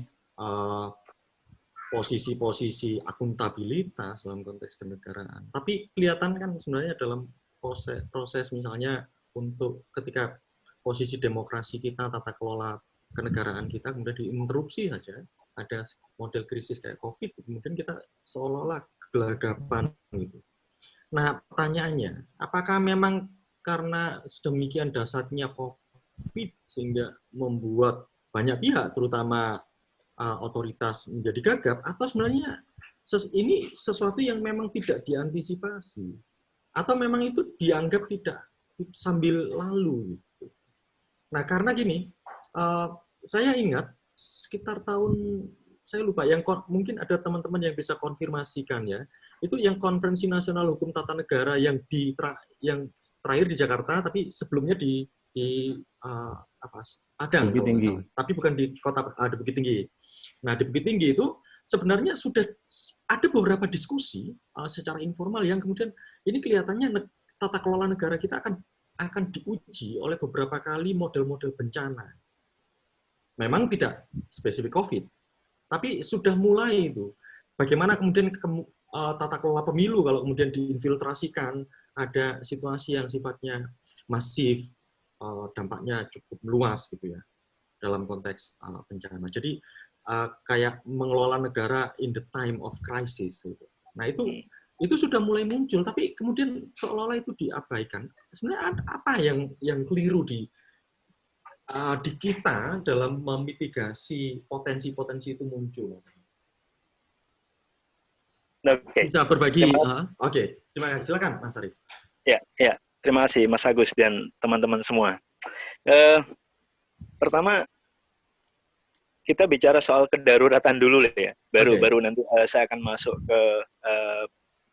posisi-posisi akuntabilitas dalam konteks kenegaraan. Tapi kelihatan kan sebenarnya dalam proses misalnya untuk ketika posisi demokrasi kita, tata kelola kenegaraan kita kemudian diinterupsi saja, ada model krisis kayak COVID, kemudian kita seolah-olah kegelagapan gitu. Nah, pertanyaannya, apakah memang karena sedemikian dasarnya COVID sehingga membuat banyak pihak, terutama otoritas menjadi gagap, atau sebenarnya ini sesuatu yang memang tidak diantisipasi, atau memang itu dianggap tidak sambil lalu gitu. Nah, karena gini, saya ingat sekitar tahun, saya lupa, yang mungkin ada teman-teman yang bisa konfirmasikan ya, itu yang Konferensi Nasional Hukum Tata Negara yang terakhir di Jakarta, tapi sebelumnya di Padang, Bukit Tinggi. Tapi bukan di kota di Bukit Tinggi. Nah, di Bukit Tinggi itu sebenarnya sudah ada beberapa diskusi secara informal yang kemudian ini kelihatannya tata kelola negara kita akan diuji oleh beberapa kali model-model bencana. Memang tidak spesifik COVID, tapi sudah mulai itu. Bagaimana kemudian tata kelola pemilu kalau kemudian diinfiltrasikan, ada situasi yang sifatnya masif, dampaknya cukup luas gitu ya dalam konteks bencana. Jadi kayak mengelola negara in the time of crisis gitu. Nah, itu sudah mulai muncul, tapi kemudian seolah-olah itu diabaikan. Sebenarnya apa yang keliru di di kita dalam memitigasi potensi-potensi itu muncul? Bisa berbagi. Oke. Terima kasih. Silakan, Mas Arif. Ya. Terima kasih, Mas Agus dan teman-teman semua. Pertama, kita bicara soal kedaruratan dulu ya. Baru nanti saya akan masuk ke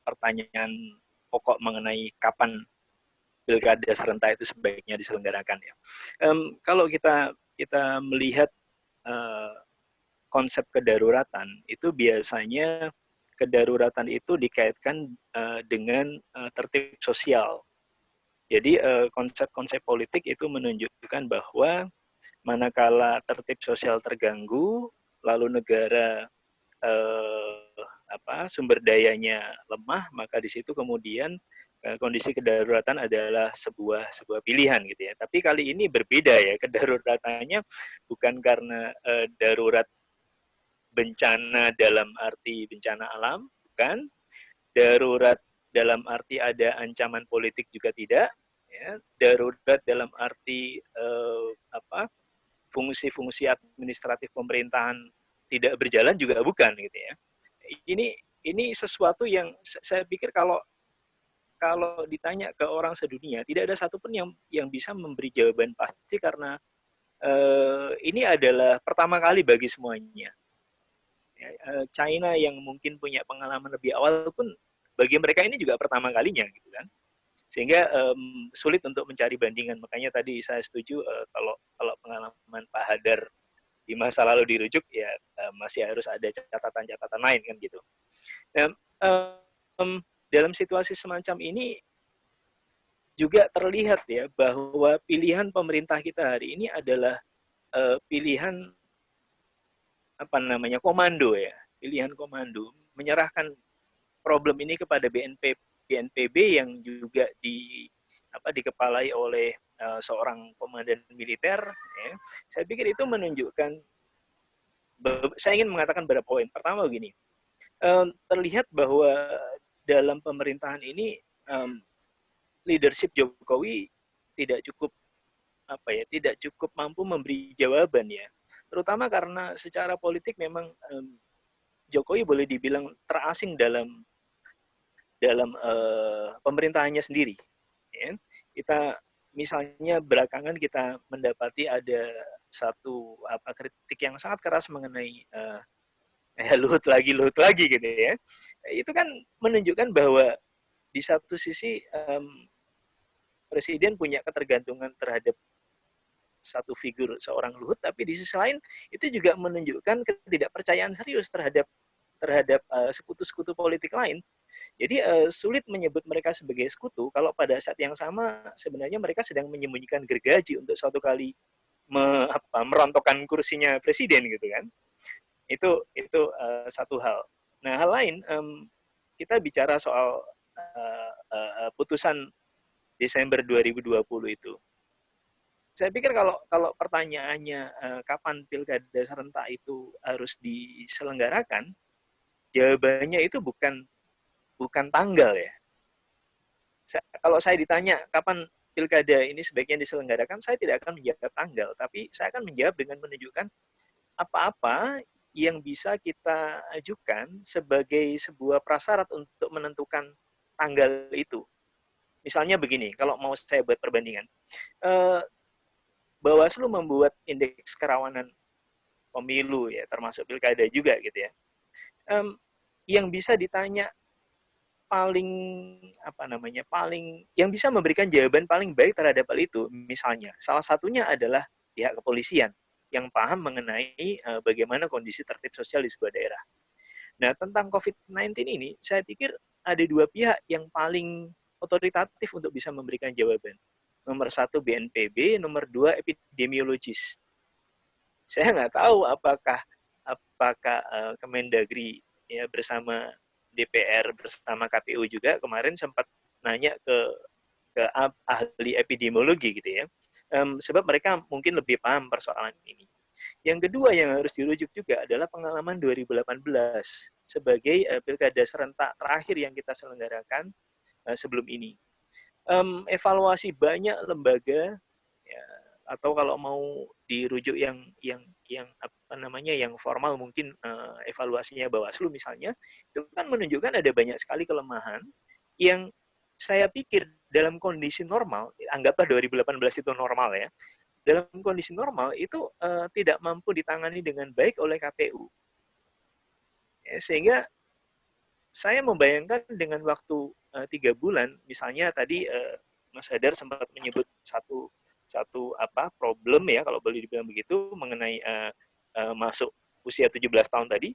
pertanyaan pokok mengenai kapan pilkada serentak itu sebaiknya diselenggarakan ya. Kalau kita melihat konsep kedaruratan itu biasanya kedaruratan itu dikaitkan dengan tertib sosial. Jadi konsep-konsep politik itu menunjukkan bahwa manakala tertib sosial terganggu, lalu negara sumber dayanya lemah, maka di situ kemudian kondisi kedaruratan adalah sebuah pilihan gitu ya. Tapi kali ini berbeda ya, kedaruratannya bukan karena darurat bencana dalam arti bencana alam, bukan. Darurat dalam arti ada ancaman politik juga tidak. Ya. Darurat dalam arti fungsi-fungsi administratif pemerintahan tidak berjalan juga bukan gitu ya. Ini sesuatu yang saya pikir kalau ditanya ke orang sedunia tidak ada satupun yang bisa memberi jawaban pasti karena ini adalah pertama kali bagi semuanya. China yang mungkin punya pengalaman lebih awal pun bagi mereka ini juga pertama kalinya gitu kan. Sehingga sulit untuk mencari bandingan. Makanya tadi saya setuju kalau pengalaman Pak Hadar di masa lalu dirujuk ya masih harus ada catatan-catatan lain kan gitu. Dalam situasi semacam ini juga terlihat ya bahwa pilihan pemerintah kita hari ini adalah pilihan komando ya, pilihan komando, menyerahkan problem ini kepada BNPB yang juga dikepalai oleh seorang komandan militer. Ya. Saya pikir itu menunjukkan, saya ingin mengatakan beberapa poin. Pertama begini, terlihat bahwa dalam pemerintahan ini leadership Jokowi tidak cukup mampu memberi jawaban ya. Terutama karena secara politik memang Jokowi boleh dibilang terasing dalam pemerintahannya sendiri. Ya. Kita misalnya belakangan kita mendapati ada satu kritik yang sangat keras mengenai Luhut lagi gitu ya. Itu kan menunjukkan bahwa di satu sisi Presiden punya ketergantungan terhadap satu figur seorang Luhut, tapi di sisi lain itu juga menunjukkan ketidakpercayaan serius terhadap sekutu-sekutu politik lain. Jadi sulit menyebut mereka sebagai sekutu kalau pada saat yang sama sebenarnya mereka sedang menyembunyikan gergaji untuk suatu kali merontokkan kursinya presiden gitu kan. Itu satu hal. Nah, hal lain kita bicara soal putusan Desember 2020 itu. Saya pikir kalau pertanyaannya kapan pilkada serentak itu harus diselenggarakan, jawabannya itu bukan tanggal ya. Kalau saya ditanya kapan pilkada ini sebaiknya diselenggarakan, saya tidak akan menjawab tanggal, tapi saya akan menjawab dengan menunjukkan apa-apa yang bisa kita ajukan sebagai sebuah prasyarat untuk menentukan tanggal itu. Misalnya begini, kalau mau saya buat perbandingan, Bawaslu membuat indeks kerawanan pemilu ya, termasuk pilkada juga gitu ya. Yang bisa ditanya paling yang bisa memberikan jawaban paling baik terhadap hal itu, misalnya salah satunya adalah pihak kepolisian yang paham mengenai bagaimana kondisi tertib sosial di sebuah daerah. Nah, tentang COVID-19 ini, saya pikir ada dua pihak yang paling otoritatif untuk bisa memberikan jawaban. Nomor satu BNPB, nomor dua epidemiologis. Saya nggak tahu apakah Kemendagri ya bersama DPR bersama KPU juga kemarin sempat nanya ke ahli epidemiologi gitu ya. Sebab mereka mungkin lebih paham persoalan ini. Yang kedua yang harus dirujuk juga adalah pengalaman 2018 sebagai pilkada serentak terakhir yang kita selenggarakan sebelum ini. Evaluasi banyak lembaga ya, atau kalau mau dirujuk yang apa namanya yang formal mungkin evaluasinya Bawaslu misalnya, itu kan menunjukkan ada banyak sekali kelemahan yang saya pikir dalam kondisi normal, anggaplah 2018 itu normal ya, dalam kondisi normal itu tidak mampu ditangani dengan baik oleh KPU. Ya, sehingga saya membayangkan dengan waktu 3 bulan, misalnya tadi Mas Hadar sempat menyebut satu problem ya, kalau boleh dibilang begitu, mengenai masuk usia 17 tahun tadi.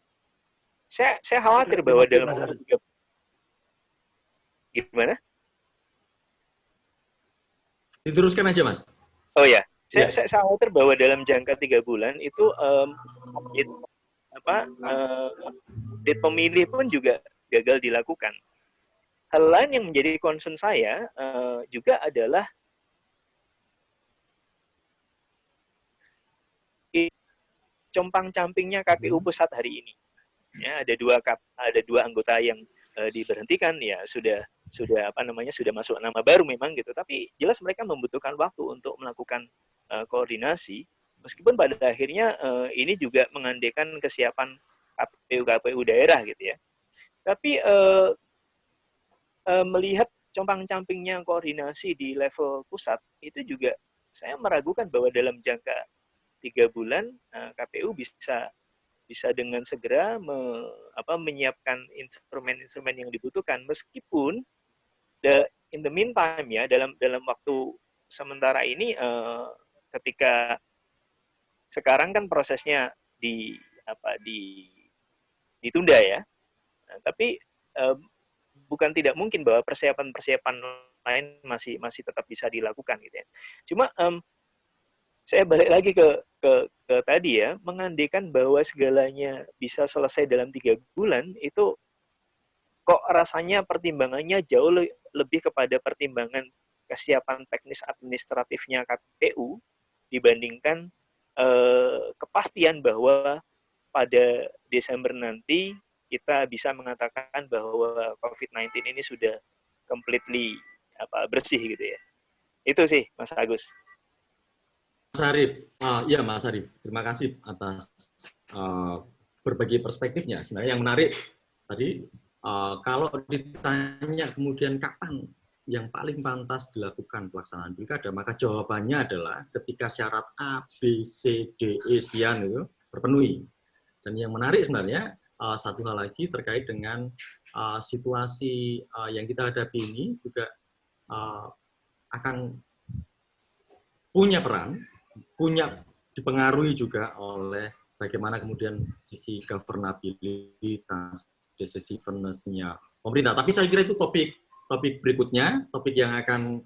Saya khawatir bahwa dalam waktu 3 bulan, gimana? Diteruskan aja, Mas. Oh ya, saya khawatir bahwa dalam jangka 3 bulan itu update pemilih pun juga gagal dilakukan. Hal lain yang menjadi concern saya juga adalah compang-campingnya KPU pusat hari ini. Ya, ada dua anggota yang diberhentikan, ya sudah masuk nama baru memang gitu, tapi jelas mereka membutuhkan waktu untuk melakukan koordinasi, meskipun pada akhirnya ini juga mengandaikan kesiapan KPU daerah gitu ya. Tapi melihat compang-campingnya koordinasi di level pusat, itu juga saya meragukan bahwa dalam jangka 3 bulan KPU bisa dengan segera menyiapkan instrumen-instrumen yang dibutuhkan, meskipun in the meantime ya, dalam waktu sementara ini ketika sekarang kan prosesnya ditunda ya, tapi bukan tidak mungkin bahwa persiapan lain masih tetap bisa dilakukan gitu ya. Cuma saya balik lagi ke tadi ya, mengandaikan bahwa segalanya bisa selesai dalam 3 bulan, itu kok rasanya pertimbangannya jauh lebih kepada pertimbangan kesiapan teknis administratifnya KPU dibandingkan kepastian bahwa pada Desember nanti kita bisa mengatakan bahwa COVID-19 ini sudah completely bersih gitu ya. Itu sih, Mas Agus. Mas Arief, ya Mas Arief, terima kasih atas berbagi perspektifnya. Sebenarnya yang menarik tadi, kalau ditanya kemudian kapan yang paling pantas dilakukan pelaksanaan pilkada, maka jawabannya adalah ketika syarat A, B, C, D, E sekian itu terpenuhi. Dan yang menarik sebenarnya satu hal lagi terkait dengan situasi yang kita hadapi ini juga akan punya peran, dipengaruhi juga oleh bagaimana kemudian sisi governabilitas, decisiveness-nya pemerintah. Tapi saya kira itu topik berikutnya, topik yang akan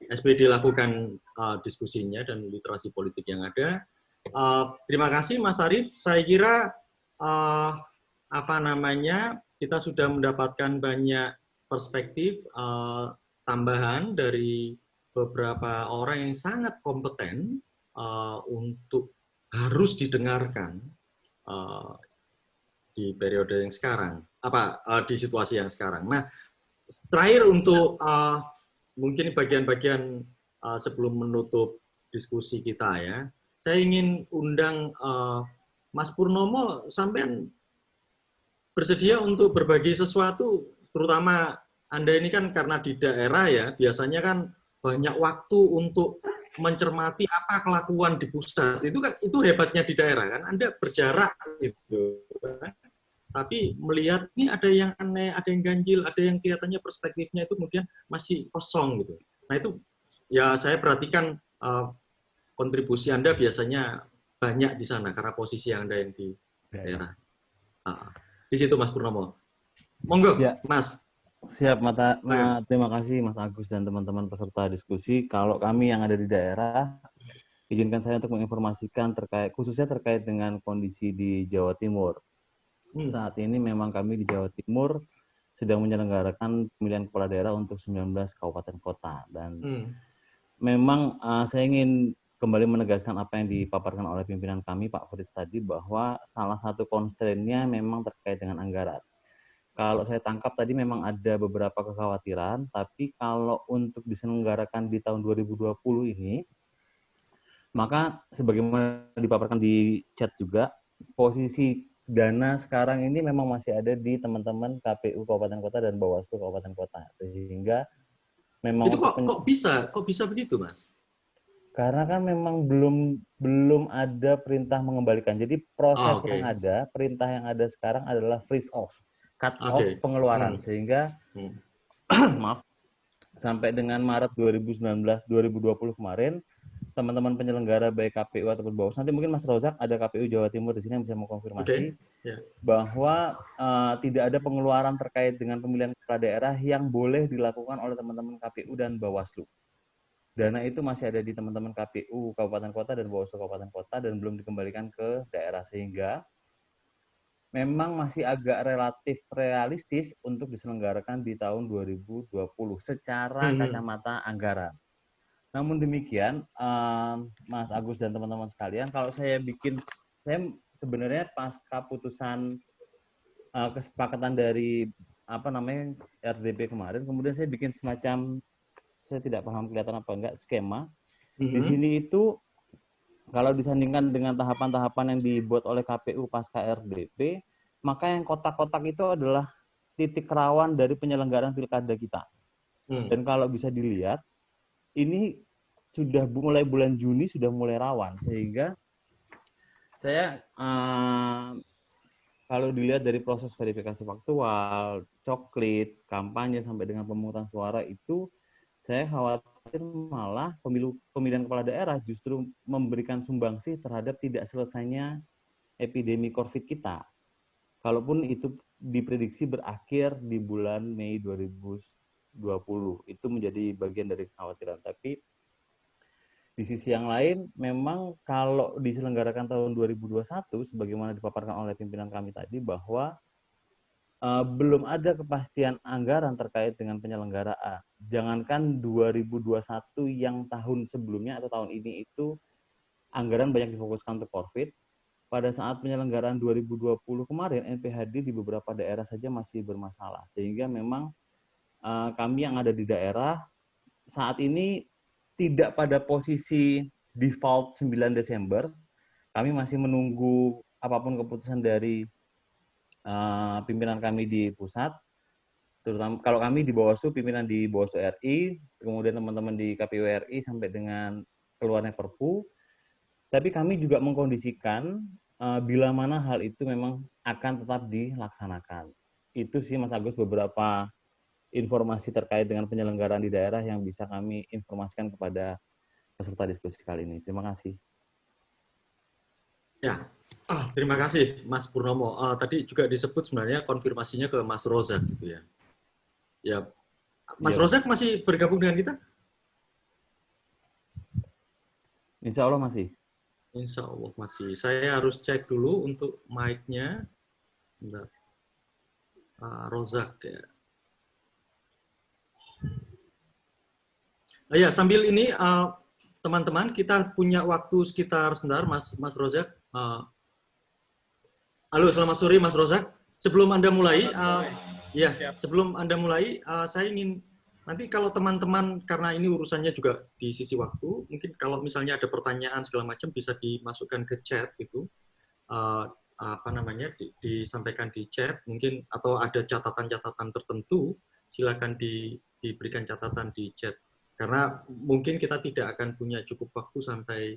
SPD lakukan diskusinya dan literasi politik yang ada. Terima kasih Mas Arief. Saya kira kita sudah mendapatkan banyak perspektif tambahan dari beberapa orang yang sangat kompeten untuk harus didengarkan di periode yang sekarang, di situasi yang sekarang. Nah, terakhir untuk mungkin bagian-bagian sebelum menutup diskusi kita ya, saya ingin undang Mas Purnomo, sampean bersedia untuk berbagi sesuatu, terutama Anda ini kan karena di daerah ya, biasanya kan banyak waktu untuk mencermati apa kelakuan di pusat. Itu hebatnya di daerah kan, Anda berjarak gitu kan. Tapi melihat ini ada yang aneh, ada yang ganjil, ada yang kelihatannya perspektifnya itu kemudian masih kosong gitu. Nah itu ya saya perhatikan kontribusi Anda biasanya banyak di sana karena posisi Anda yang di daerah. Di situ Mas Purnomo. Monggo, ya. Mas. Siap, terima kasih Mas Agus dan teman-teman peserta diskusi. Kalau kami yang ada di daerah, izinkan saya untuk menginformasikan khususnya terkait dengan kondisi di Jawa Timur. Saat ini memang kami di Jawa Timur sedang menyelenggarakan pemilihan kepala daerah untuk 19 kabupaten kota. Dan memang saya ingin kembali menegaskan apa yang dipaparkan oleh pimpinan kami, Pak Fritz tadi, bahwa salah satu constraint-nya memang terkait dengan anggaran. Kalau saya tangkap tadi memang ada beberapa kekhawatiran, tapi kalau untuk diselenggarakan di tahun 2020 ini, Maka sebagaimana dipaparkan di chat juga, posisi dana sekarang ini memang masih ada di teman-teman KPU Kabupaten Kota dan Bawaslu Kabupaten Kota. Sehingga memang itu kok bisa begitu, Mas? Karena kan memang belum ada perintah mengembalikan. Jadi proses yang ada, perintah yang ada sekarang adalah freeze off, cut off pengeluaran. Sehingga maaf, sampai dengan Maret 2019-2020 kemarin, teman-teman penyelenggara baik KPU ataupun Bawaslu, nanti mungkin Mas Rozak ada KPU Jawa Timur di sini yang bisa mengkonfirmasi bahwa tidak ada pengeluaran terkait dengan pemilihan kepala daerah yang boleh dilakukan oleh teman-teman KPU dan Bawaslu. Dana itu masih ada di teman-teman KPU Kabupaten Kota dan Bawaslu Kabupaten Kota dan belum dikembalikan ke daerah, sehingga memang masih agak relatif realistis untuk diselenggarakan di tahun 2020 secara kacamata anggaran. Namun demikian, Mas Agus dan teman-teman sekalian, kalau saya sebenarnya pasca putusan kesepakatan dari RDP kemarin, kemudian saya bikin semacam, saya tidak paham kelihatan apa enggak, skema. Di sini itu kalau disandingkan dengan tahapan-tahapan yang dibuat oleh KPU pasca RDP, maka yang kotak-kotak itu adalah titik rawan dari penyelenggaraan pilkada kita. Dan kalau bisa dilihat, ini sudah mulai bulan Juni sudah mulai rawan, sehingga saya kalau dilihat dari proses verifikasi faktual, coklit, kampanye sampai dengan pemungutan suara itu, saya khawatir malah pemilihan kepala daerah justru memberikan sumbangsih terhadap tidak selesainya epidemi COVID kita. Kalaupun itu diprediksi berakhir di bulan Mei 2020, itu menjadi bagian dari kekhawatiran. Tapi di sisi yang lain, memang kalau diselenggarakan tahun 2021, sebagaimana dipaparkan oleh pimpinan kami tadi, bahwa belum ada kepastian anggaran terkait dengan penyelenggaraan. Jangankan 2021 yang tahun sebelumnya atau tahun ini itu anggaran banyak difokuskan untuk COVID. Pada saat penyelenggaraan 2020 kemarin, NPHD di beberapa daerah saja masih bermasalah. Sehingga memang kami yang ada di daerah saat ini tidak pada posisi default 9 Desember. Kami masih menunggu apapun keputusan dari pimpinan kami di pusat, terutama kalau kami di Bawaslu, pimpinan di Bawaslu RI, kemudian teman-teman di KPU RI sampai dengan keluarnya Perpu. Tapi kami juga mengkondisikan bila mana hal itu memang akan tetap dilaksanakan. Itu sih Mas Agus beberapa informasi terkait dengan penyelenggaraan di daerah yang bisa kami informasikan kepada peserta diskusi kali ini. Terima kasih. Ya, terima kasih Mas Purnomo. Tadi juga disebut sebenarnya konfirmasinya ke Mas Rozak gitu ya. Ya, Mas Rozak masih bergabung dengan kita? Insya Allah masih. Insya Allah masih. Saya harus cek dulu untuk mic-nya. Rozak ya. Ya, sambil ini teman-teman kita punya waktu sekitar sebentar, Mas Rozak. Halo, selamat sore Mas Rozak. Sebelum Anda mulai, sebelum Anda mulai, saya ingin nanti kalau teman-teman, karena ini urusannya juga di sisi waktu, mungkin kalau misalnya ada pertanyaan segala macam bisa dimasukkan ke chat itu, disampaikan di chat mungkin, atau ada catatan-catatan tertentu, silakan diberikan catatan di chat. Karena mungkin kita tidak akan punya cukup waktu sampai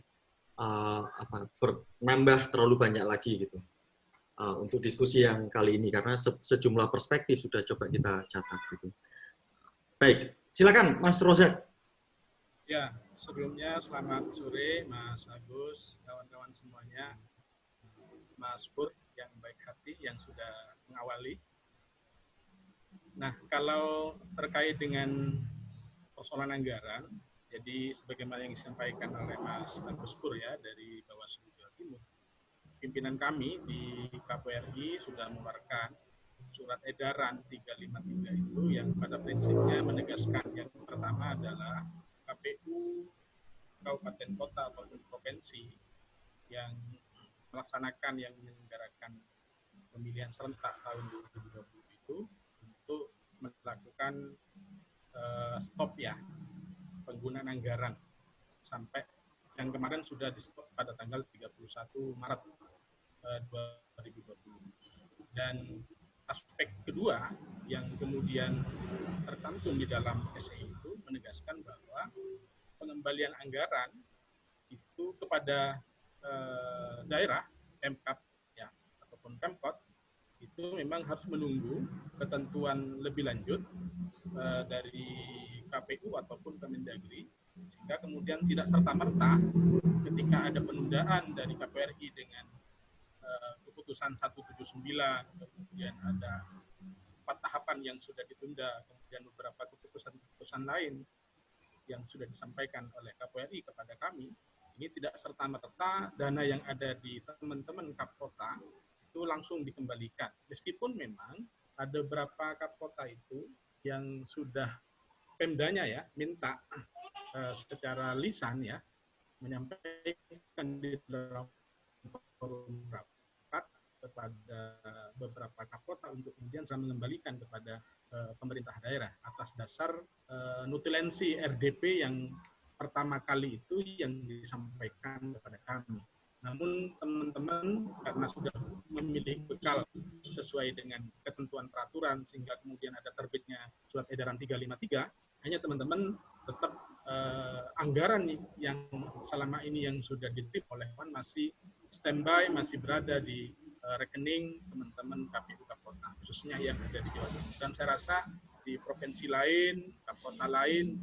nambah terlalu banyak lagi gitu untuk diskusi yang kali ini, karena sejumlah perspektif sudah coba kita catat gitu. Baik, silakan Mas Rozak. Ya, sebelumnya selamat sore Mas Agus, kawan-kawan semuanya, Mas Pur yang baik hati yang sudah mengawali. Nah, kalau terkait dengan persoalan anggaran, jadi sebagaimana yang disampaikan oleh Mas Agus Pur ya dari Bawaslu Jawa Timur, pimpinan kami di KPRI sudah mengeluarkan surat edaran 353 itu yang pada prinsipnya menegaskan yang pertama adalah KPU Kabupaten Kota ataupun provinsi yang melaksanakan yang menyelenggarakan pemilihan serentak tahun 2020 itu untuk melakukan stop ya penggunaan anggaran sampai yang kemarin sudah di-stop pada tanggal 31 Maret 2020. Dan aspek kedua yang kemudian tercantum di dalam SE itu menegaskan bahwa pengembalian anggaran itu kepada daerah, Pemkab ya, ataupun Pemkot, itu memang harus menunggu ketentuan lebih lanjut dari KPU ataupun Kemendagri, sehingga kemudian tidak serta-merta ketika ada penundaan dari KPRI dengan keputusan 179, kemudian ada 4 tahapan yang sudah ditunda, kemudian beberapa keputusan lain yang sudah disampaikan oleh KPRI kepada kami, ini tidak serta-merta dana yang ada di teman-teman Kapkota itu langsung dikembalikan. Meskipun memang ada beberapa Kapkota itu yang sudah Pemdanya ya minta secara lisan ya menyampaikan di dalam forum rapat kepada beberapa Kapkota untuk kemudian saya mengembalikan kepada pemerintah daerah atas dasar nutilensi RDP yang pertama kali itu yang disampaikan kepada kami. Namun teman-teman karena sudah memilih bekal sesuai dengan ketentuan peraturan sehingga kemudian ada terbitnya surat edaran 353, hanya teman-teman tetap anggaran yang selama ini yang sudah diterima oleh Wan masih standby, masih berada di rekening teman-teman KPU Kapkota, khususnya yang ada di Jawa Timur. Dan saya rasa di provinsi lain, Kapkota lain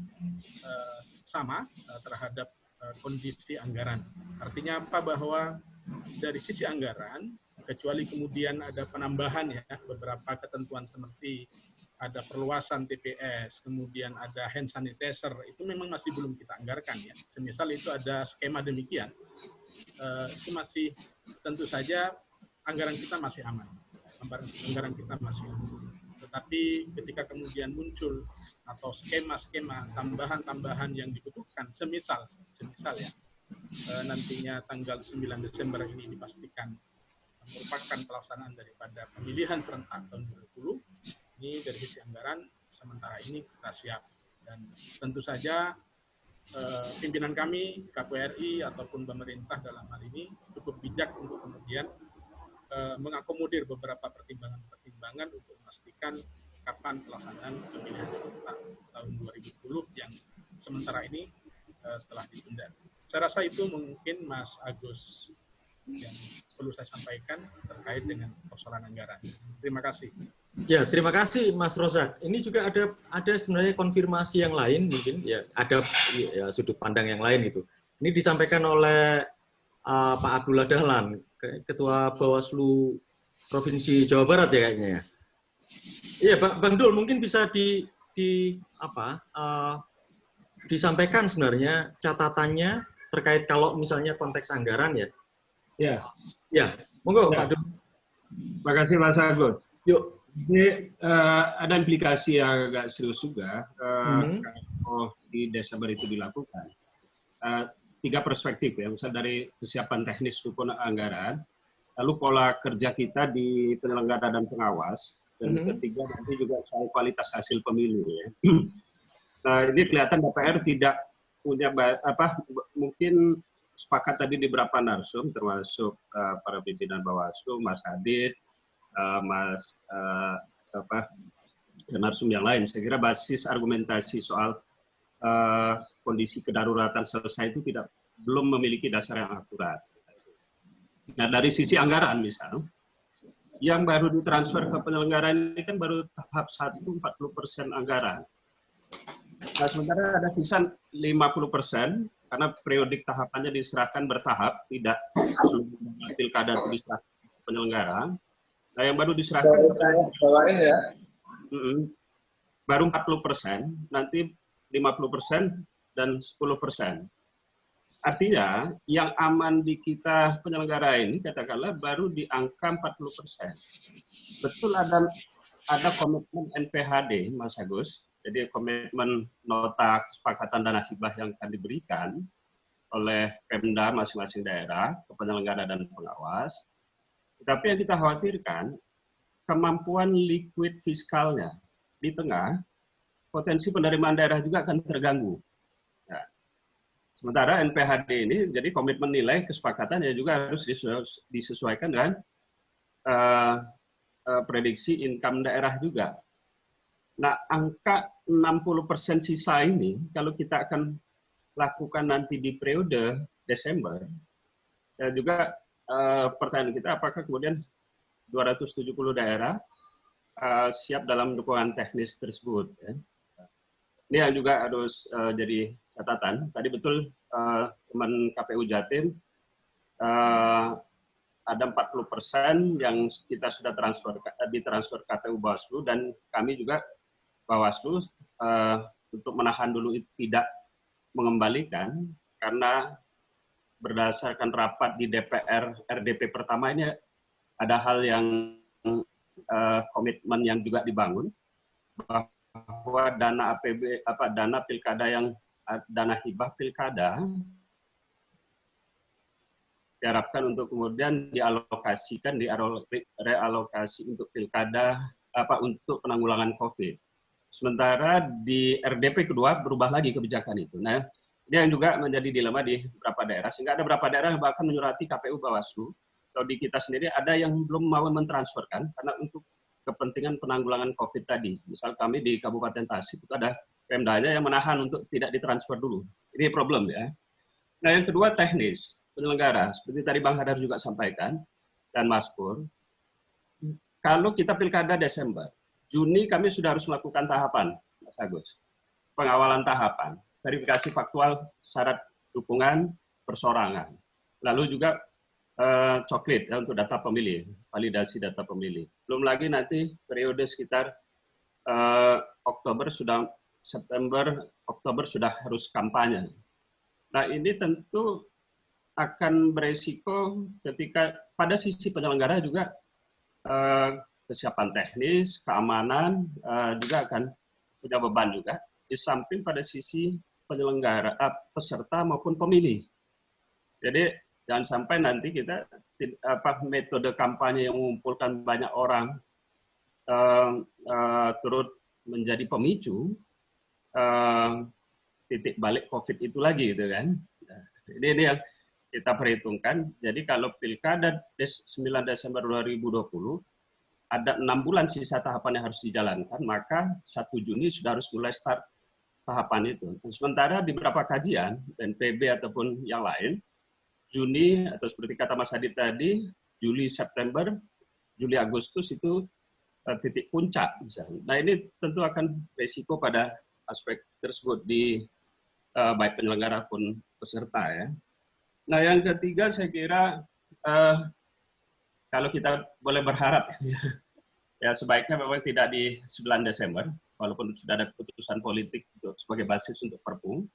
sama terhadap kondisi anggaran. Artinya apa? Bahwa dari sisi anggaran, kecuali kemudian ada penambahan ya, beberapa ketentuan seperti ada perluasan TPS, kemudian ada hand sanitizer, itu memang masih belum kita anggarkan ya. Semisal itu ada skema demikian, itu masih tentu saja anggaran kita masih aman. Anggaran kita masih aman. Tetapi ketika kemudian muncul atau skema-skema tambahan-tambahan yang dibutuhkan, semisal ya, nantinya tanggal 9 Desember ini dipastikan merupakan pelaksanaan daripada pemilihan serentak tahun 2020, ini dari sisi anggaran sementara ini kita siap. Dan tentu saja pimpinan kami, KPRI ataupun pemerintah dalam hal ini cukup bijak untuk kemudian mengakomodir beberapa pertimbangan-pertimbangan untuk memastikan kapan pelaksanaan pemilihan serentak tahun 2020 yang sementara ini telah ditunda. Saya rasa itu mungkin Mas Agus yang perlu saya sampaikan terkait dengan persoalan anggaran. Terima kasih. Ya, terima kasih Mas Rozak. Ini juga ada sebenarnya konfirmasi yang lain mungkin ya, ada ya, sudut pandang yang lain gitu. Ini disampaikan oleh Pak Abdullah Dahlan, Ketua Bawaslu Provinsi Jawa Barat ya kayaknya ya. Iya, Bang Dul mungkin bisa disampaikan sebenarnya catatannya terkait kalau misalnya konteks anggaran ya. Ya. Ya, monggo ya. Pak Dul. Terima kasih Mas Agus. Yuk. Ini ada implikasi yang agak serius juga kalau di Desember itu dilakukan. 3 perspektif ya, misal dari kesiapan teknis maupun anggaran, lalu pola kerja kita di penyelenggara dan pengawas, dan ketiga nanti juga soal kualitas hasil pemilu ya. Nah ini kelihatan DPR tidak punya mungkin sepakat tadi di beberapa narsum termasuk para pimpinan Bawaslu, Mas Adit, Mas narsum yang lain. Saya kira basis argumentasi soal kondisi kedaruratan selesai itu belum memiliki dasar yang akurat. Nah dari sisi anggaran misal, yang baru ditransfer ke penyelenggaraan ini kan baru tahap 1 40% anggaran. Nah sementara ada sisa 50% karena periodik tahapannya diserahkan bertahap, tidak seluruh pilkada diserahkan ke penyelenggara. Nah yang baru diserahkan baru 40%, nanti 50% dan 10%. Artinya yang aman di kita penyelenggara ini katakanlah baru di angka 40%. Betul ada komitmen NPHD, Mas Agus. Jadi komitmen nota kesepakatan dana hibah yang akan diberikan oleh Pemda masing-masing daerah ke penyelenggara dan pengawas. Tetapi yang kita khawatirkan kemampuan liquid fiskalnya di tengah potensi penerimaan daerah juga akan terganggu. Nah, Sementara NPHD ini jadi komitmen nilai kesepakatan ya juga harus disesuaikan dengan prediksi income daerah juga. Nah, angka 60% sisa ini kalau kita akan lakukan nanti di periode Desember, ya juga pertanyaan kita apakah kemudian 270 daerah siap dalam dukungan teknis tersebut. Ya. Ini yang juga harus jadi catatan. Tadi betul teman KPU Jatim ada 40% yang kita sudah ditransfer KPU Bawaslu, dan kami juga Bawaslu untuk menahan dulu tidak mengembalikan karena berdasarkan rapat di DPR RDP pertama ini ada hal yang komitmen yang juga dibangun bahwa dana APB dana pilkada yang dana hibah pilkada diharapkan untuk kemudian dialokasikan realokasi untuk pilkada untuk penanggulangan COVID. Sementara di RDP kedua berubah lagi kebijakan itu. Nah, ini yang juga menjadi dilema di beberapa daerah, sehingga ada beberapa daerah yang bahkan menyurati KPU Bawaslu. Kalau di kita sendiri ada yang belum mau mentransferkan karena untuk kepentingan penanggulangan COVID tadi. Misal kami di Kabupaten Tasik itu ada Pemdanya yang menahan untuk tidak ditransfer dulu. Ini problem ya. Nah, yang kedua teknis penyelenggara. Seperti tadi Bang Hadar juga sampaikan dan Mas Pur. Kalau kita pilkada Desember, Juni kami sudah harus melakukan tahapan, Mas Agus. Pengawalan tahapan, verifikasi faktual syarat dukungan persorangan. Lalu juga coklit ya, untuk data pemilih, validasi data pemilih. Belum lagi nanti periode sekitar September, Oktober sudah harus kampanye. Nah, ini tentu akan beresiko ketika pada sisi penyelenggara juga kesiapan teknis, keamanan juga akan punya beban juga. Di samping pada sisi penyelenggara, peserta maupun pemilih. Jadi jangan sampai nanti kita metode kampanye yang mengumpulkan banyak orang turut menjadi pemicu titik balik COVID itu lagi, gitu kan? Ini yang kita perhitungkan. Jadi kalau pilkada 9 Desember 2020 ada 6 bulan sisa tahapan yang harus dijalankan, maka 1 Juni sudah harus mulai start tahapan itu. Sementara di beberapa kajian, BNPB ataupun yang lain, Juni atau seperti kata Mas Adit tadi, Juli, September, Juli, Agustus itu titik puncak misalnya. Nah, ini tentu akan resiko pada aspek tersebut di baik penyelenggara pun peserta ya. Nah, yang ketiga saya kira kalau kita boleh berharap ya sebaiknya memang tidak di 9 Desember, walaupun sudah ada keputusan politik untuk sebagai basis untuk Perpu,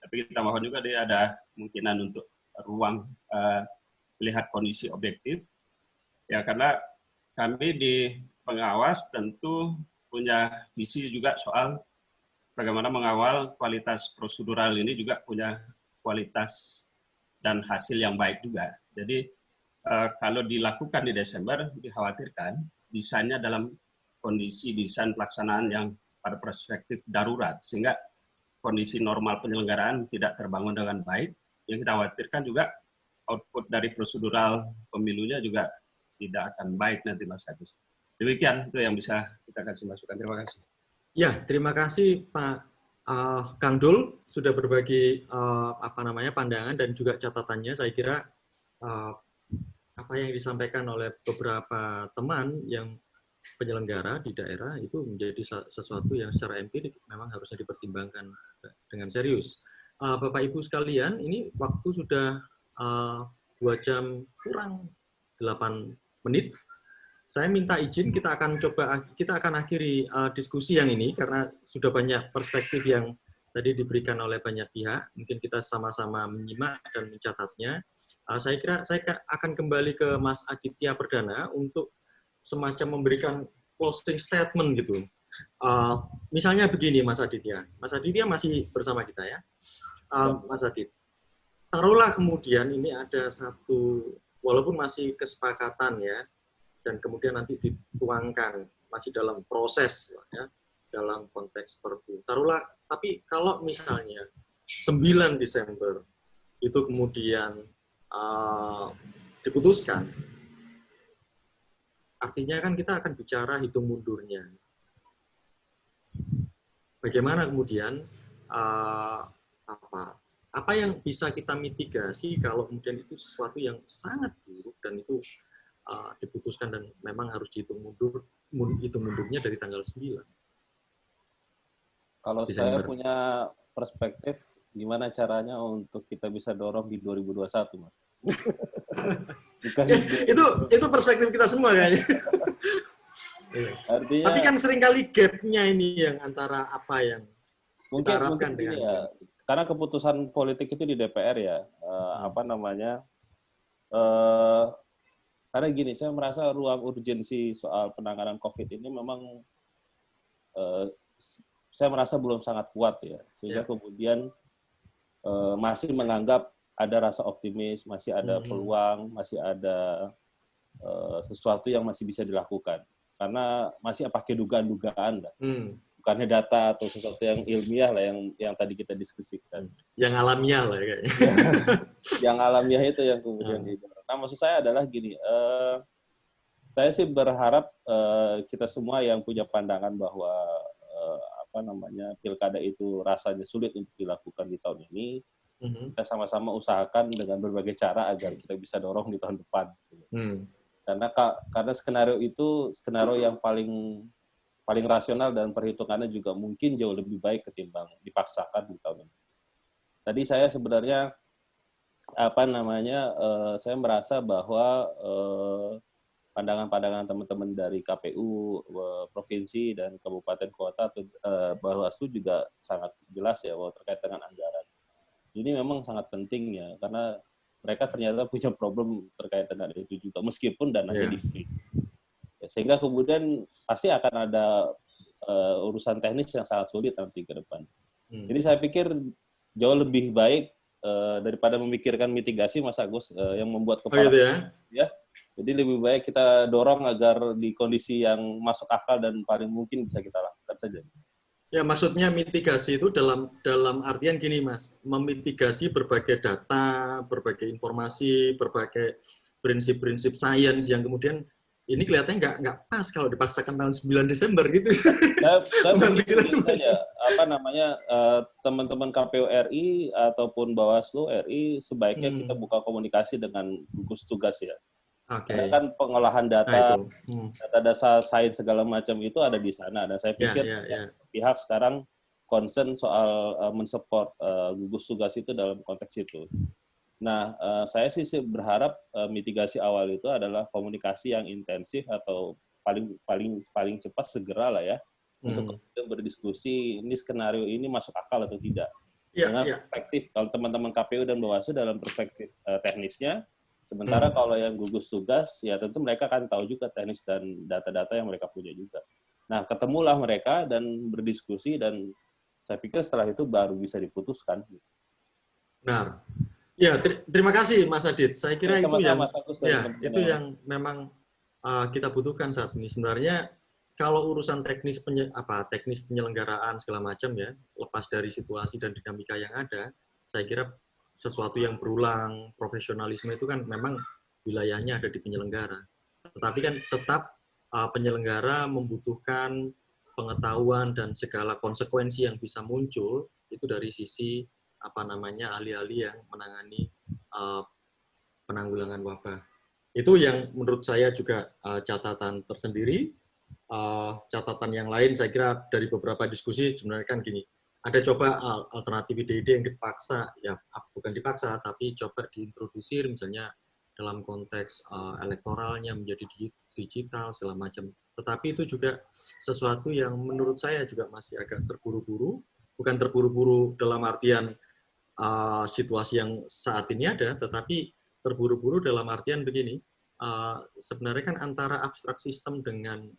tapi kita mohon juga dia ada kemungkinan untuk ruang melihat kondisi objektif, ya karena kami di pengawas tentu punya visi juga soal bagaimana mengawal kualitas prosedural ini juga punya kualitas dan hasil yang baik juga. Jadi kalau dilakukan di Desember, dikhawatirkan desainnya dalam kondisi desain pelaksanaan yang pada perspektif darurat, sehingga kondisi normal penyelenggaraan tidak terbangun dengan baik. Yang kita khawatirkan juga output dari prosedural pemilunya juga tidak akan baik nanti, Mas Agus. Demikian itu yang bisa kita kasih masukan. Terima kasih. Ya, terima kasih Pak Kang Dul sudah berbagi pandangan dan juga catatannya. Saya kira apa yang disampaikan oleh beberapa teman yang penyelenggara di daerah itu menjadi sesuatu yang secara empirik memang harusnya dipertimbangkan dengan serius. Bapak Ibu sekalian, ini waktu sudah 2 jam kurang 8 menit. Saya minta izin kita akan akhiri diskusi yang ini karena sudah banyak perspektif yang tadi diberikan oleh banyak pihak. Mungkin kita sama-sama menyimak dan mencatatnya. Saya kira saya akan kembali ke Mas Aditya Perdana untuk semacam memberikan closing statement gitu. Misalnya begini, Mas Aditya. Mas Aditya masih bersama kita ya. Mas Adit, taruhlah kemudian ini ada satu, walaupun masih kesepakatan ya, dan kemudian nanti dituangkan masih dalam proses ya, dalam konteks Perpu. Taruhlah, tapi kalau misalnya 9 Desember itu kemudian diputuskan, artinya kan kita akan bicara hitung mundurnya. Bagaimana kemudian apa yang bisa kita mitigasi kalau kemudian itu sesuatu yang sangat buruk dan itu diputuskan dan memang harus dihitung mundurnya dari tanggal 9. Kalau Desember. Saya punya perspektif gimana caranya untuk kita bisa dorong di 2021, Mas. Bukan itu perspektif kita semua kayaknya. Artinya, tapi kan seringkali gap-nya ini yang antara apa yang kita harapkan dengan ya, karena keputusan politik itu di DPR ya, karena gini, saya merasa ruang urgensi soal penanganan COVID ini memang saya merasa belum sangat kuat ya, sehingga kemudian masih menganggap ada rasa optimis, masih ada peluang, masih ada sesuatu yang masih bisa dilakukan. Karena masih pakai dugaan-dugaan, bukannya data atau sesuatu yang ilmiah lah yang tadi kita diskusikan. Yang alamiah lah kayaknya. Yang alamiah itu yang kemudian Nah, maksud saya adalah gini, saya sih berharap kita semua yang punya pandangan bahwa pilkada itu rasanya sulit untuk dilakukan di tahun ini, kita sama-sama usahakan dengan berbagai cara agar kita bisa dorong di tahun depan. Karena skenario itu skenario yang paling rasional dan perhitungannya juga mungkin jauh lebih baik ketimbang dipaksakan di tahun ini. Tadi saya sebenarnya saya merasa bahwa pandangan-pandangan teman-teman dari KPU provinsi dan kabupaten kota atau Bawaslu juga sangat jelas ya bahwa terkait dengan anggaran. Ini memang sangat penting ya karena mereka ternyata punya problem terkait dengan itu juga, meskipun dananya di free. Sehingga kemudian pasti akan ada urusan teknis yang sangat sulit nanti ke depan. Jadi saya pikir jauh lebih baik daripada memikirkan mitigasi, Mas Agus, yang membuat kepala. Ya. Jadi lebih baik kita dorong agar di kondisi yang masuk akal dan paling mungkin bisa kita lakukan saja. Ya, maksudnya mitigasi itu dalam artian gini, Mas, memitigasi berbagai data, berbagai informasi, berbagai prinsip-prinsip sains yang kemudian ini kelihatannya nggak pas kalau dipaksakan tanggal 9 Desember gitu. Saya mungkin saja teman-teman KPU RI ataupun Bawaslu RI sebaiknya kita buka komunikasi dengan gugus tugas ya. Karena kan pengolahan data, data sains segala macam itu ada di sana. Dan saya pikir pihak sekarang concern soal mensupport gugus tugas itu dalam konteks itu. Nah, saya sih berharap mitigasi awal itu adalah komunikasi yang intensif atau paling cepat segera lah ya untuk berdiskusi ini skenario ini masuk akal atau tidak. Dengan perspektif kalau teman-teman KPU dan Bawaslu dalam perspektif teknisnya. Sementara kalau yang gugus tugas, ya tentu mereka akan tahu juga teknis dan data-data yang mereka punya juga. Nah, ketemulah mereka dan berdiskusi, dan saya pikir setelah itu baru bisa diputuskan. Benar. Ya, terima kasih Mas Adit. Saya kira itu yang memang kita butuhkan saat ini. Sebenarnya kalau urusan teknis penyelenggaraan segala macam ya, lepas dari situasi dan dinamika yang ada, saya kira sesuatu yang berulang, profesionalisme itu kan memang wilayahnya ada di penyelenggara. Tetapi kan tetap penyelenggara membutuhkan pengetahuan dan segala konsekuensi yang bisa muncul itu dari sisi ahli-ahli yang menangani penanggulangan wabah. Itu yang menurut saya juga catatan tersendiri. Catatan yang lain saya kira dari beberapa diskusi sebenarnya kan gini. Ada coba alternatif ide-ide yang dipaksa, ya bukan dipaksa, tapi coba diintrodusir misalnya dalam konteks elektoralnya menjadi digital, segala macam. Tetapi itu juga sesuatu yang menurut saya juga masih agak terburu-buru. Bukan terburu-buru dalam artian situasi yang saat ini ada, tetapi terburu-buru dalam artian begini, sebenarnya kan antara abstrak sistem dengan